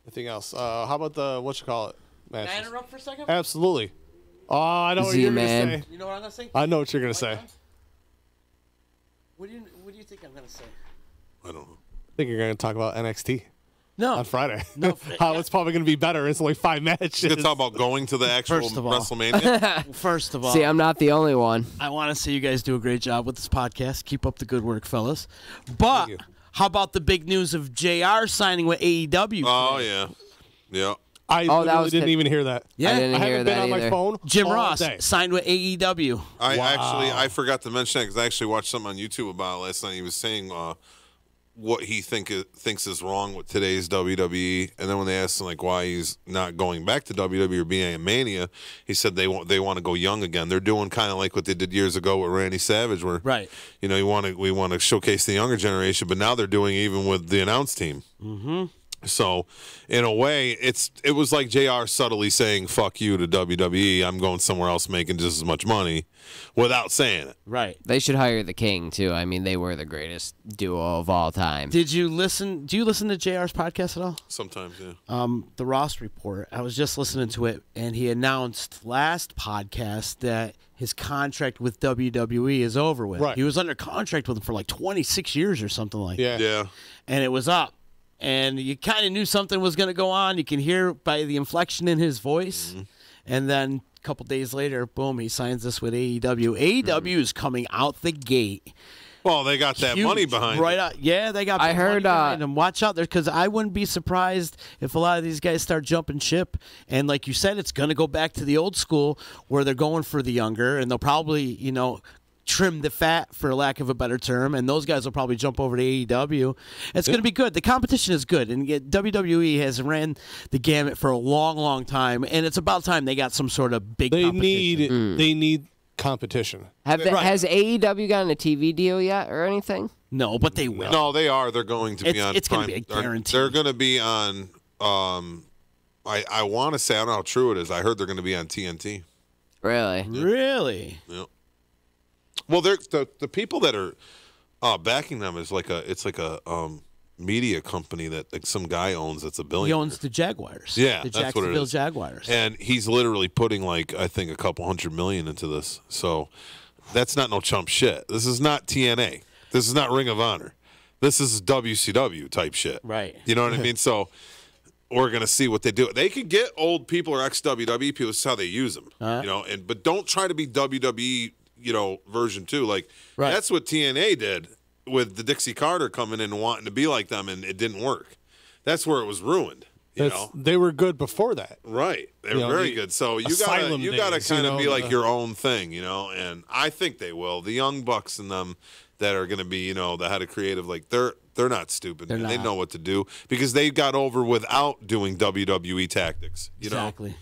Anything else? How about the matches? Can I interrupt for a second? Absolutely. Oh, I know what you're going to say. You know what I'm gonna say? I know what you're going to say. What do you think I'm gonna say? I don't know. I think you're going to talk about NXT No. on Friday. No. How it's probably going to be better. It's only 5 matches. You can talk about going to the actual First of all. WrestleMania. First of all, See, I'm not the only one. I want to say you guys do a great job with this podcast. Keep up the good work, fellas. But you. how about the big news of JR signing with AEW? Oh yeah, yeah. I literally didn't even hear that. Yeah. I didn't I hear haven't been that on either. my phone. Jim all Ross day. signed with AEW. I forgot to mention that because I actually watched something on YouTube about it last night. He was saying what he thinks is wrong with today's WWE, and then when they asked him like why he's not going back to WWE or being a Mania, he said they want to go young again. They're doing kind of like what they did years ago with Randy Savage, where Right. we want to showcase the younger generation, but now they're doing even with the announced team. Mm-hmm. So, in a way, it was like JR subtly saying "fuck you" to WWE. I'm going somewhere else making just as much money, without saying it. Right. They should hire the King too. I mean, they were the greatest duo of all time. Did you listen? Do you listen to JR's podcast at all? Sometimes, yeah. The Ross Report. I was just listening to it, and he announced last podcast that his contract with WWE is over with. Right. He was under contract with them for like 26 years or something like that. Yeah. And it was up. And you kind of knew something was going to go on. You can hear by the inflection in his voice. Mm-hmm. And then a couple days later, boom, he signs this with AEW. AEW is coming out the gate. Well, they got that Huge. money behind right it. out. Yeah, they got I heard, money behind them. Watch out there, because I wouldn't be surprised if a lot of these guys start jumping ship. And like you said, it's going to go back to the old school where they're going for the younger, and they'll probably, trim the fat, for lack of a better term, and those guys will probably jump over to AEW. It's going to be good. The competition is good, and yet WWE has ran the gamut for a long, long time, and it's about time they got some sort of big competition. They need competition. Has AEW gotten a TV deal yet or anything? No, but they will. No, they are. They're going to be on. It's going to Prime. be a guarantee. They're going to be on. I want to say, I don't know how true it is. I heard they're going to be on TNT. Really? Really? Yeah. Well, they're the people that are backing them is like a media company that like some guy owns. That's a He billionaire. owns the Jaguars. Yeah, the that's what it Jacksonville is. Jaguars. And he's literally putting like I think a couple $100 million into this. So that's not no chump shit. This is not TNA. This is not Ring of Honor. This is WCW type shit. Right. You know what I mean? So we're gonna see what they do. They could get old people or ex WWE people. This is how they use them. But don't try to be WWE. Version 2. Like that's what TNA did with the Dixie Carter coming in and wanting to be like them, and it didn't work. That's where it was ruined. They were good before that. Right. They were very good. So you gotta kind of be like your own thing, and I think they will. The Young Bucks and them that are gonna be, the head of creative, like they're not stupid. They're man. not. They know what to do because they got over without doing WWE tactics. Exactly.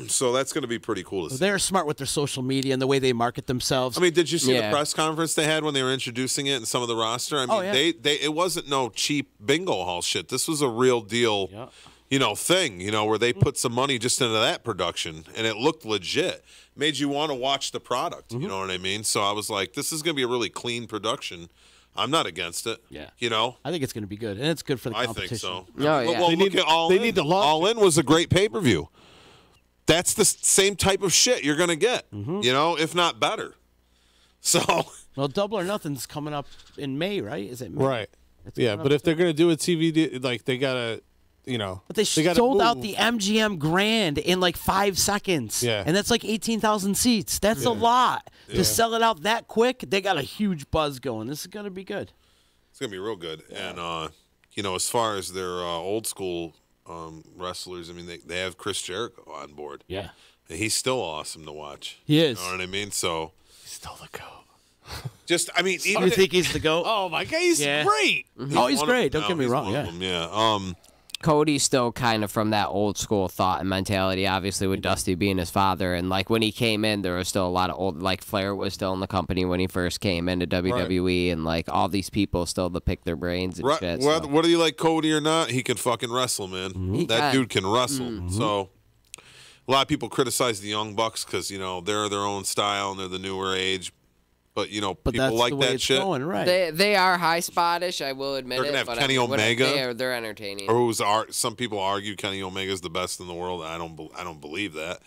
So that's going to be pretty cool to see. They're smart with their social media and the way they market themselves. I mean, did you see the press conference they had when they were introducing it and some of the roster? I mean, it wasn't no cheap bingo hall shit. This was a real deal, thing, where they put some money just into that production, and it looked legit. Made you want to watch the product, you know what I mean? So I was like, this is going to be a really clean production. I'm not against it. Yeah. I think it's going to be good, and it's good for the competition. think so. No, yeah. Well, look at All In. need to launch All In was a great pay-per-view. That's the same type of shit you're going to get, if not better. So, well, Double or Nothing's coming up in May, right? Is it May? Right. Yeah, but if they're going to do a TV, like they got to, But they sold out the MGM Grand in like 5 seconds. Yeah. And that's like 18,000 seats. That's a lot. To sell it out that quick, they got a huge buzz going. This is going to be good. it's going to be real good. And, as far as their old school wrestlers, I mean, they have Chris Jericho on board. Yeah. And he's still awesome to watch. He is. You know what I mean? So, still the go. You think he's the GOAT? Oh my God, he's great. He's great. Don't get me wrong. Yeah. Yeah. Cody's still kind of from that old school thought and mentality, obviously with Dusty being his father. And like when he came in, there was still a lot of old, like Flair was still in the company when he first came into WWE, and like all these people still to pick their brains and shit. Whether you like Cody or not, he can fucking wrestle, man. That dude can wrestle. So a lot of people criticize the Young Bucks because they're their own style and they're the newer age. But people that's like the way that it's shit. Going, right. They are high spottish, I will admit. They're gonna it, have but Kenny Omega. They're entertaining. Or some people argue Kenny Omega is the best in the world. I don't believe that.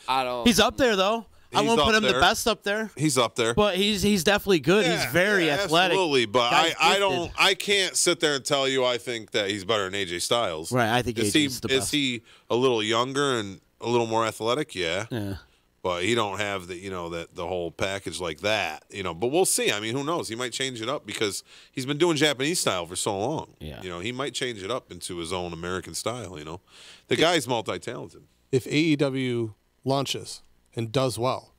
He's up there though. I won't put him the best up there. He's up there. But he's definitely good. He's very athletic. Absolutely, but I can't sit there and tell you I think that he's better than AJ Styles. Right, I think AJ's the best. Is he a little younger and a little more athletic? Yeah. Yeah. But he don't have the whole package like that. But we'll see. I mean, who knows? He might change it up because he's been doing Japanese style for so long. Yeah. He might change it up into his own American style, The guy's multi-talented. If AEW launches and does well,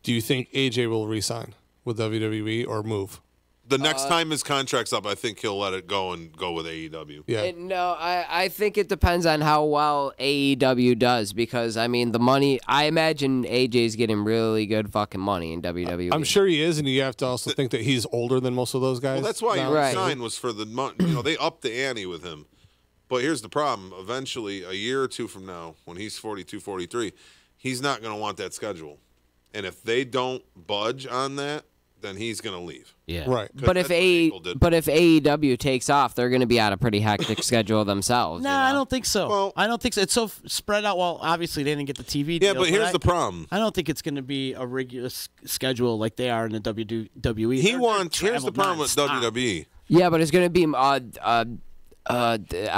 do you think AJ will re-sign with WWE or move? The next time his contract's up, I think he'll let it go and go with AEW. Yeah. No, I think it depends on how well AEW does because, I mean, the money, I imagine AJ's getting really good fucking money in WWE. I'm sure he is, and you have to also think that he's older than most of those guys. Well, that's why he Right. signed was for the money. They upped the ante with him. But here's the problem. Eventually, a year or two from now, when he's 42, 43, he's not going to want that schedule. And if they don't budge on that, then he's going to leave. Yeah. Right. But if AEW takes off, they're going to be on a pretty hectic schedule themselves. No, you know? I don't think so. Well- I don't think so. It's so spread out. Well, obviously they didn't get the TV Yeah, deal, but here's the problem. I don't think it's going to I a regular schedule like they are in the WWE. Here's the problem with WWE. Yeah, but it's going to be I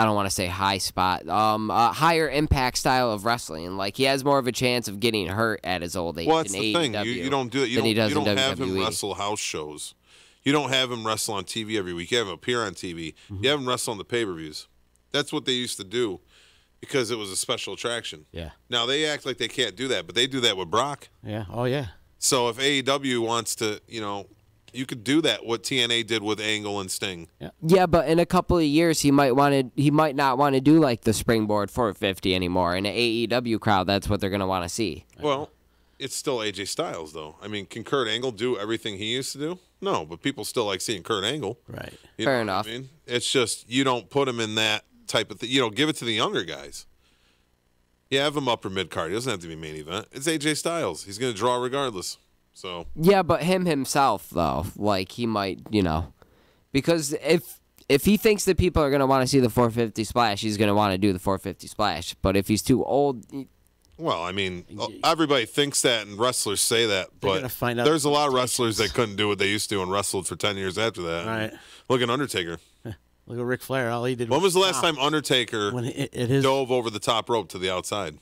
don't want to say high spot, higher impact style of wrestling. Like he has more of a chance of getting hurt at his old age. Well, that's in the thing. You don't do it. You don't have him WWE. wrestle house shows. You don't have him wrestle on TV every week. You have him appear on TV. You have him wrestle on the pay-per-views. That's what they used to do because it was a special attraction. Yeah. Now they act like they can't do that, but they do that with Brock. Yeah. Oh, yeah. So if AEW wants to, you could do that. What TNA did with Angle and Sting. Yeah, but in a couple of years, he might not want to do like the Springboard 450 anymore. In an AEW crowd, that's what they're going to want to see. Well, it's still AJ Styles, though. I mean, can Kurt Angle do everything he used to do? No, but people still like seeing Kurt Angle. Right. You Fair know what enough. I mean, it's just you don't put him in that type of thing. Give it to the younger guys. You have him upper mid card. He doesn't have to be main event. It's AJ Styles. He's going to draw regardless. So Yeah, but him himself though, like he might, because if he thinks that people are going to want to see the 450 splash, he's going to want to do the 450 splash. But if he's too old, well, I mean, everybody thinks that, and wrestlers say that, but gonna find out there's a lot of wrestlers that couldn't do what they used to and wrestled for 10 years after that. Right. Look at Undertaker. Look at Ric Flair. All he did When was the last stop time Undertaker when it is. dove over the top rope to the outside?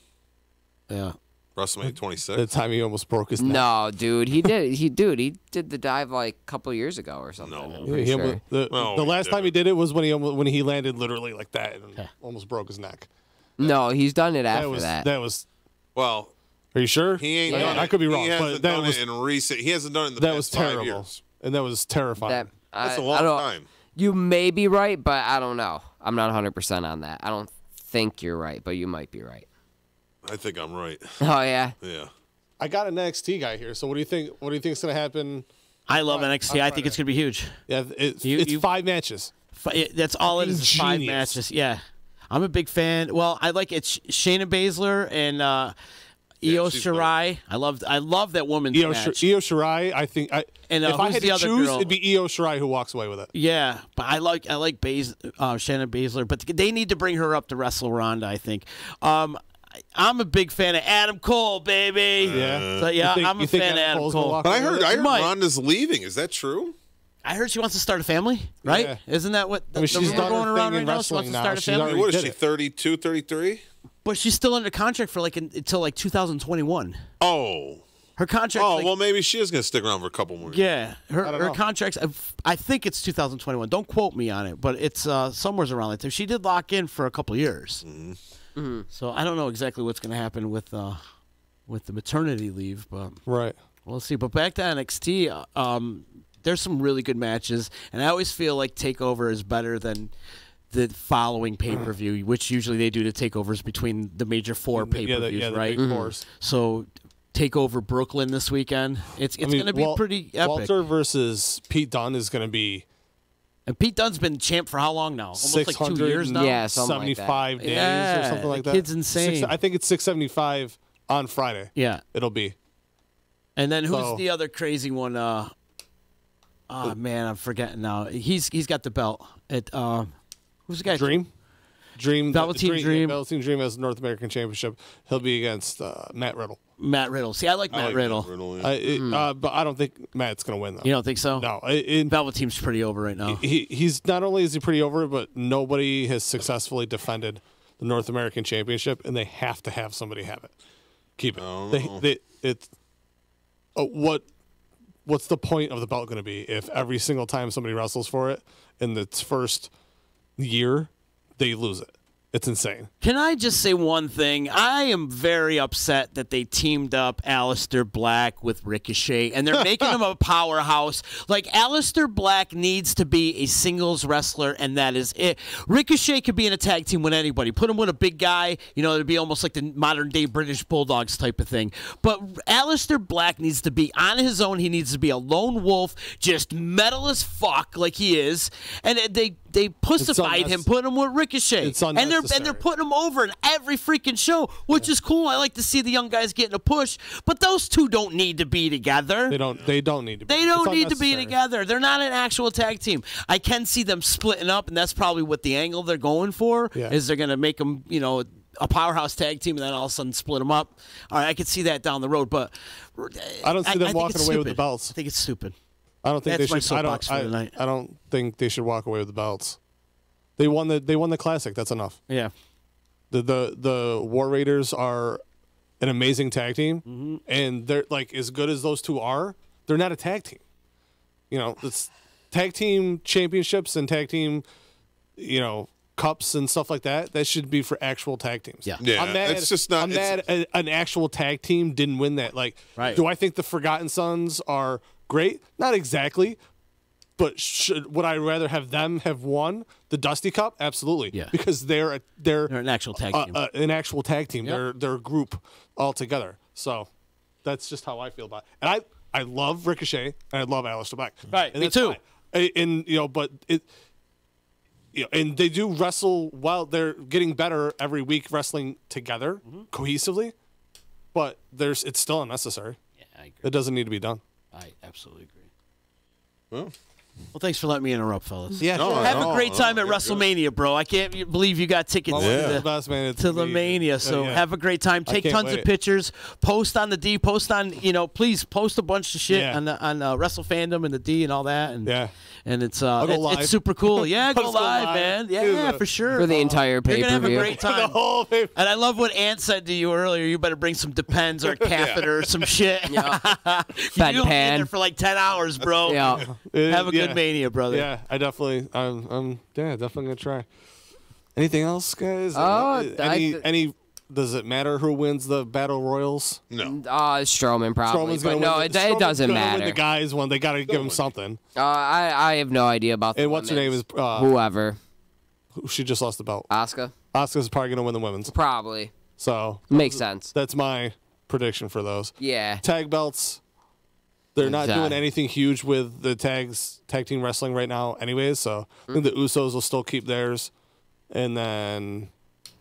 Yeah. WrestleMania 26. The time he almost broke his neck. no, dude, he did. He did the dive like a couple years ago or something. No. I'm Yeah, pretty he sure. almost- the Oh, last he time he did did it was when he landed literally like that and almost broke his neck. No, he's done it after That was that. that was. Well, Are you sure? he ain't done I it. could be wrong, He hasn't but that done was it in recent. He hasn't done it in the that past was 5 terrible, years. and that was terrifying. That's a I long don't- time. You may be right, but I don't know. I'm not 100% on that. I don't think you're right, but you might be right. I think I'm right. Oh yeah. Yeah. I got an NXT guy here, so what do you think? What do you think is going to happen? I love NXT. on I think it's going to be huge. Yeah, it's You- 5 matches. That's all it is. Is 5 Genius. matches. Yeah. I'm a big fan. Well, I like it's Shayna Baszler and Io she's Shirai. I love that woman's Io match. Shirai, I think. And, if I who's had the to other choose, girl? it'd be Io Shirai who walks away with it. Yeah, but I like Shayna Baszler, but they need to bring her up to Wrestle Ronda, I think. I'm a big fan of Adam Cole, baby. Yeah. So, yeah, You I'm a think fan of Adam Adam Cole's gonna Cole. walk But I away heard with it? Might. Ronda's leaving. Is that true? I heard she wants to start a family, right? Yeah. Isn't that what I mean, the she's rumor done her going thing around in right now? She wants wrestling to now. start a She's family. already What is did she, it. 32, 33? But she's still under contract for until 2021. Oh. Her contract. Oh, well, maybe she is going to stick around for a couple more years. Yeah, her know. contract's. I think it's 2021. Don't quote me on it, but it's somewhere around that time. She did lock in for a couple years, so I don't know exactly what's going to happen with the maternity leave, but Right. we'll see. But back to NXT, there's some really good matches, and I always feel like Takeover is better than the following pay-per-view, which usually they do the takeovers between the major 4 pay-per-views, the right? big fours. So Takeover Brooklyn this weekend. It's I mean, going to be pretty epic. Walter versus Pete Dunne is going to be And Pete Dunne's been champ for how long now? Almost like 2 600 years now? Yeah, something like that. 75 days Yeah, or something like the that. kid's insane. I think it's 675 on Friday. Yeah. It'll be. And then who's So- the other crazy one? Oh, man, I'm forgetting now. He's got the belt. Who's the guy? Dream. Velveteen Dream. Velveteen Dream has North American Championship. He'll be against Matt Riddle. Matt Riddle. See, I like Matt like Riddle. Matt Riddle, yeah. But I don't think Matt's going to win, though. You don't think so? No. Velveteen's pretty over right now. He's not only is he pretty over, but nobody has successfully defended the North American Championship, and they have to have somebody have it. Keep it. What's the point of the belt going to be if every single time somebody wrestles for it in its first year, they lose it? It's insane. Can I just say one thing? I am very upset that they teamed up Aleister Black with Ricochet, and they're making him a powerhouse. Like, Aleister Black needs to be a singles wrestler, and that is it. Ricochet could be in a tag team with anybody. Put him with a big guy, it'd be almost like the modern-day British Bulldogs type of thing. But Aleister Black needs to be on his own. He needs to be a lone wolf, just metal as fuck like he is. And they pussified him, put him with Ricochet, It's unnecessary. and they're putting him over in every freaking show, which is cool. I like to see the young guys getting a push, but those two don't need to be together. They don't need to be. They don't need to be together. They're not an actual tag team. I can see them splitting up, and that's probably what the angle they're going for is. They're going to make them, a powerhouse tag team, and then all of a sudden split them up. All right, I could see that down the road, but I don't see them walking away with the belts. I think it's stupid. I don't think That's they my should. soapbox for tonight. I don't think they should walk away with the belts. They won the classic. That's enough. Yeah. The War Raiders are an amazing tag team, and they're like as good as those two are. They're not a tag team. It's tag team championships and tag team, cups and stuff like that. That should be for actual tag teams. Yeah, I'm mad. it's just not. I'm mad an actual tag team didn't win that. Like, do I think the Forgotten Sons are great? Not exactly. But would I rather have them have won the Dusty Cup? Absolutely. Yeah. Because they're an actual tag team. An actual tag team. Yep. They're a group all together. So that's just how I feel about it. And I love Ricochet and I love Aleister Black. Right. And Me too. Fine. And but it. And they do wrestle while they're getting better every week, wrestling together cohesively. But it's still unnecessary. Yeah, I agree. It doesn't need to be done. I absolutely agree. Well, thanks for letting me interrupt, fellas. Yeah, have a great time at WrestleMania, bro. I can't believe you got tickets to the Mania. So have a great time. Take tons of pictures. Post on the D. Post on, please post a bunch of shit on Wrestle Fandom and the D and all that. And it's it's super cool. Yeah, go live, man. Yeah, for sure. For the entire pay-per-view. You're going to have a great time. The whole pay-per-view. And I love what Ant said to you earlier. You better bring some Depends or a catheter or some shit. Yeah. You're going to be there for like 10 hours, bro. Yeah. Have a good Mania, brother. Yeah, I definitely, definitely gonna try. Anything else, guys? Any? Does it matter who wins the battle royals? No. Strowman probably. Strowman's gonna win. It doesn't matter. Win the guys one. They gotta give him something. I have no idea about. And what's her name is whoever. She just lost the belt. Asuka. Asuka's probably gonna win the women's. Probably. So makes sense. That's my prediction for those. Yeah. Tag belts. They're not doing anything huge with the tag team wrestling right now anyways, so I think the Usos will still keep theirs. And then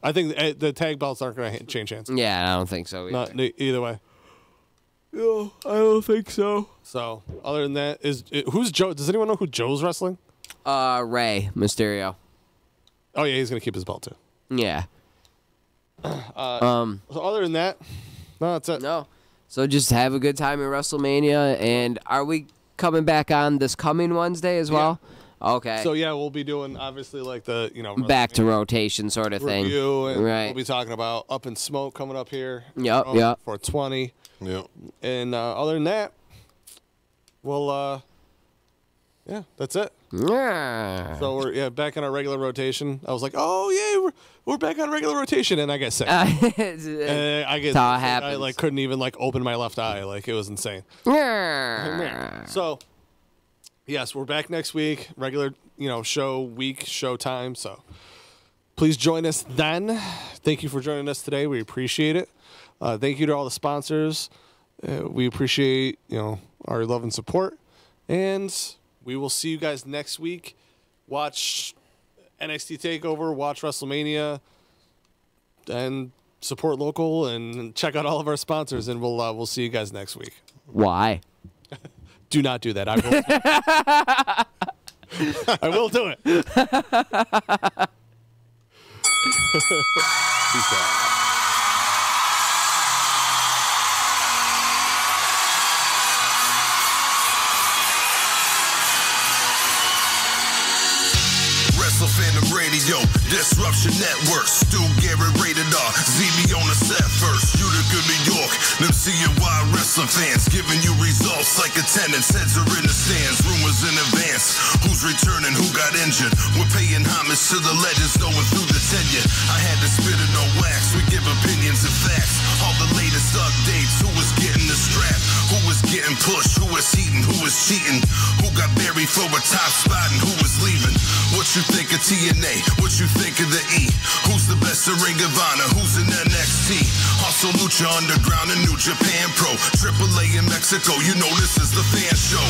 I think the tag belts aren't going to change hands. Yeah, I don't think so either. Not either way. No, I don't think so. So other than that, who's Joe? Does anyone know who Joe's wrestling? Rey Mysterio. Oh, yeah, he's going to keep his belt too. Yeah. So other than that, no, that's it. No. So just have a good time at WrestleMania. And are we coming back on this coming Wednesday as well? Yeah. Okay. So, yeah, we'll be doing, obviously, like the, back to rotation sort of thing. Review, and right. We'll be talking about Up in Smoke coming up here. Yep. For 20. Yep. And other than that, we'll, that's it. Yeah. So we're back on our regular rotation. I was like, oh yeah, we're back on regular rotation, and I get sick. And I get. How it happens. I couldn't even open my left eye. It was insane. Yeah. So yes, we're back next week. Regular show time. So please join us then. Thank you for joining us today. We appreciate it. Thank you to all the sponsors. We appreciate our love and support, and we will see you guys next week. Watch NXT TakeOver, watch WrestleMania, and support local, and check out all of our sponsors. And we'll see you guys next week. Why? Do not do that. I will. I will do it. Peace out. Wrestle Fandom Radio, Disruption Network, Stu Garrett rated R, ZB on the set first, Utica, New York, them CNY wrestling fans, giving you results like attendance, heads are in the stands, rumors in advance, who's returning, who got injured, we're paying homage to the legends going through the tenure, I had to spit it on wax, we give opinions and facts, all the latest updates, who was getting the strap, who was getting pushed, who was heating, who was cheating, who got buried for a top spot and who was leaving, what you think of TNA, what you think of the E, who's the best in Ring of Honor, who's in NXT, also Lucha Underground and New Japan Pro, AAA in Mexico, you know this is the fan show,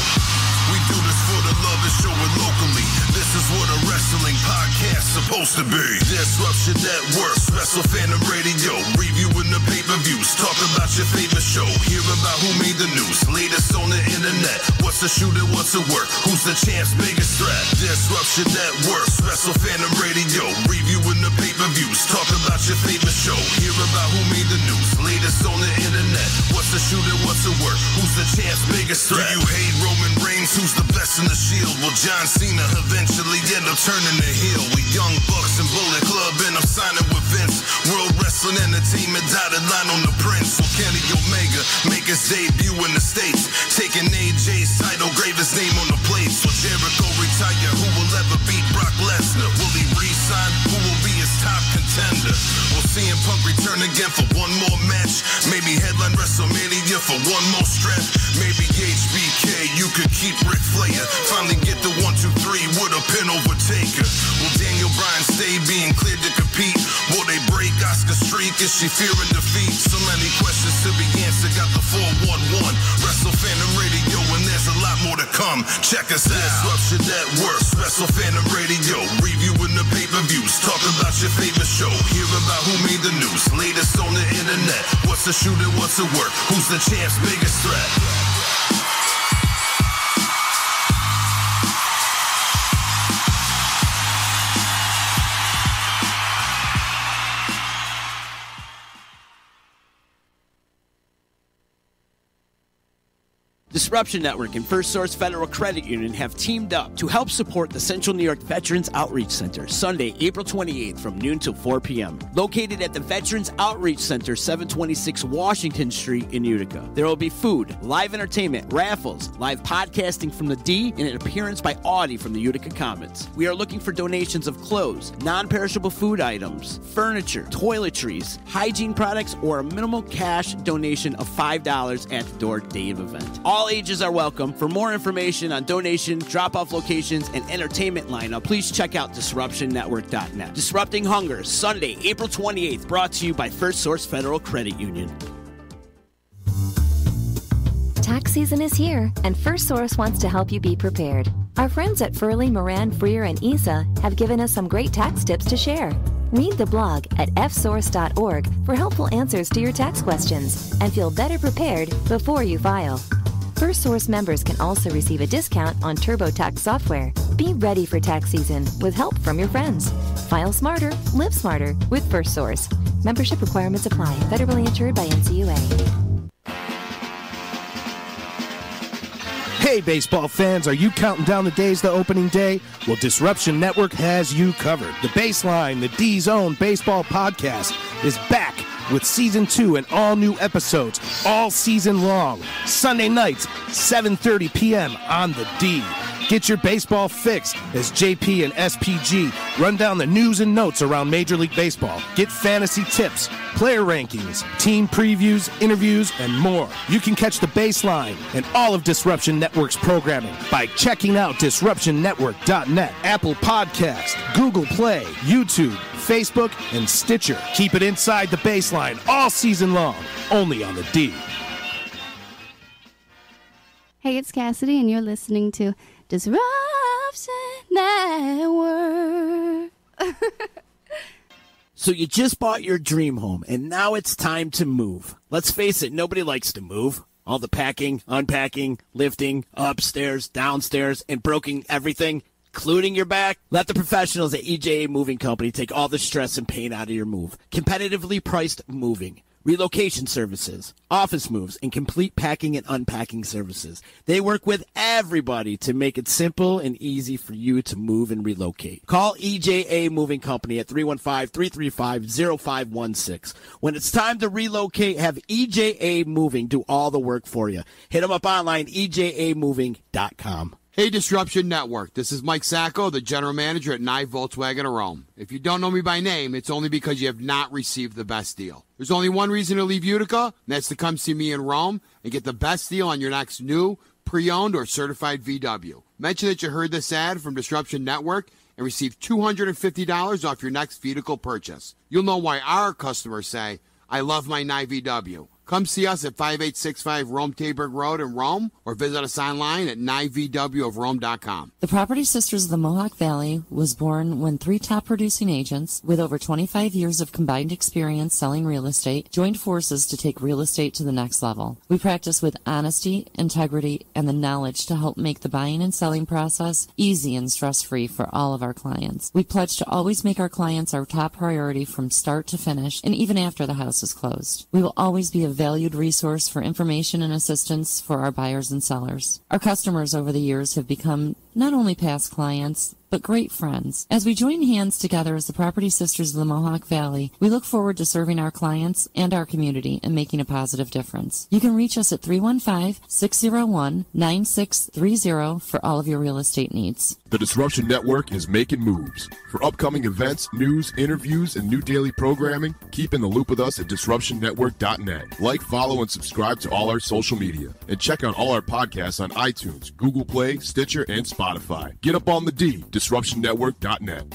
we do this for the love and show it locally, this is what a wrestler wrestling podcast supposed to be. Disruption Network, Wrestle Fandom Radio, reviewing the pay-per-views, talk about your favorite show, hear about who made the news, latest on the internet, what's the shooter, what's the work, who's the champ's biggest threat. Disruption Network, Wrestle Fandom Radio, reviewing the pay-per-views, talk about your favorite show, hear about who made the news, latest on the internet, what's the shooter, what's the work, who's the champ's biggest threat. Do you hate Roman Reigns, who's the best in the Shield? Will John Cena eventually end up turning the heel? We Young Bucks and Bullet Club, and I'm signing with Vince. World Wrestling Entertainment, dotted line on the Prince. Will Kenny Omega make his debut in the States? Taking AJ's title, grave his name on the plates. Will Jericho retire? Who will ever beat Brock Lesnar? Will he re-sign? Who will be his top contender? Will CM Punk return again for one more match? Maybe headline WrestleMania for one more stretch? Maybe HBK, you could keep Ric Flair. Finally get the 1, 2, 3 with a pin overtaker. Will Daniel Bryan stay being cleared to compete? Will they break Asuka's streak? Is she fearing defeat? So many questions to be answered. Got the 411 Wrestle Fandom Radio, and there's a lot more to come. Check us out. Disruption Network, Wrestle Fandom Radio, reviewing the pay-per-views, talk about your favorite show, hear about who made the news, latest on the internet, what's the shooter, what's the work, who's the champ's biggest threat. Disruption Network and First Source Federal Credit Union have teamed up to help support the Central New York Veterans Outreach Center, Sunday, April 28th from noon till 4 p.m. Located at the Veterans Outreach Center, 726 Washington Street in Utica. There will be food, live entertainment, raffles, live podcasting from the D, and an appearance by Audie from the Utica Commons. We are looking for donations of clothes, non-perishable food items, furniture, toiletries, hygiene products, or a minimal cash donation of $5 at the door day of event. All ages are welcome. For more information on donation, drop-off locations, and entertainment lineup, please check out DisruptionNetwork.net. Disrupting Hunger, Sunday, April 28th, brought to you by First Source Federal Credit Union. Tax season is here, and First Source wants to help you be prepared. Our friends at Furley, Moran, Freer, and ESA have given us some great tax tips to share. Read the blog at fsource.org for helpful answers to your tax questions and feel better prepared before you file. First Source members can also receive a discount on TurboTax software. Be ready for tax season with help from your friends. File smarter, live smarter with First Source. Membership requirements apply. Federally insured by NCUA. Hey, baseball fans, are you counting down the days to opening day? Well, Disruption Network has you covered. The Baseline, the D's own baseball podcast, is back with Season 2 and all new episodes all season long. Sunday nights, 7:30 p.m. on the D. Get your baseball fix as JP and SPG run down the news and notes around Major League Baseball. Get fantasy tips, player rankings, team previews, interviews, and more. You can catch the Baseline and all of Disruption Network's programming by checking out DisruptionNetwork.net, Apple Podcast, Google Play, YouTube, Facebook, and Stitcher. Keep it inside the Baseline all season long, only on the D. Hey, it's Cassidy, and you're listening to Disruption Network. So you just bought your dream home, and now it's time to move. Let's face it, nobody likes to move. All the packing, unpacking, lifting, upstairs, downstairs, and broken everything, including your back. Let the professionals at EJA Moving Company take all the stress and pain out of your move. Competitively priced moving, relocation services, office moves, and complete packing and unpacking services. They work with everybody to make it simple and easy for you to move and relocate. Call EJA Moving Company at 315-335-0516. When it's time to relocate, have EJA Moving do all the work for you. Hit them up online, ejamoving.com. Hey, Disruption Network. This is Mike Sacco, the general manager at Nye Volkswagen of Rome. If you don't know me by name, it's only because you have not received the best deal. There's only one reason to leave Utica, and that's to come see me in Rome and get the best deal on your next new, pre-owned, or certified VW. Mention that you heard this ad from Disruption Network and receive $250 off your next vehicle purchase. You'll know why our customers say, I love my Nye VW. Come see us at 5865 Rome Taberg Road in Rome, or visit us online at nivwofrome.com. The Property Sisters of the Mohawk Valley was born when 3 top producing agents with over 25 years of combined experience selling real estate joined forces to take real estate to the next level. We practice with honesty, integrity, and the knowledge to help make the buying and selling process easy and stress-free for all of our clients. We pledge to always make our clients our top priority from start to finish, and even after the house is closed. We will always be a valued resource for information and assistance for our buyers and sellers. Our customers over the years have become not only past clients, but great friends. As we join hands together as the Property Sisters of the Mohawk Valley, we look forward to serving our clients and our community and making a positive difference. You can reach us at 315-601-9630 for all of your real estate needs. The Disruption Network is making moves. For upcoming events, news, interviews, and new daily programming, keep in the loop with us at DisruptionNetwork.net. Like, follow, and subscribe to all our social media. And check out all our podcasts on iTunes, Google Play, Stitcher, and Spotify. Get up on the D, DisruptionNetwork.net.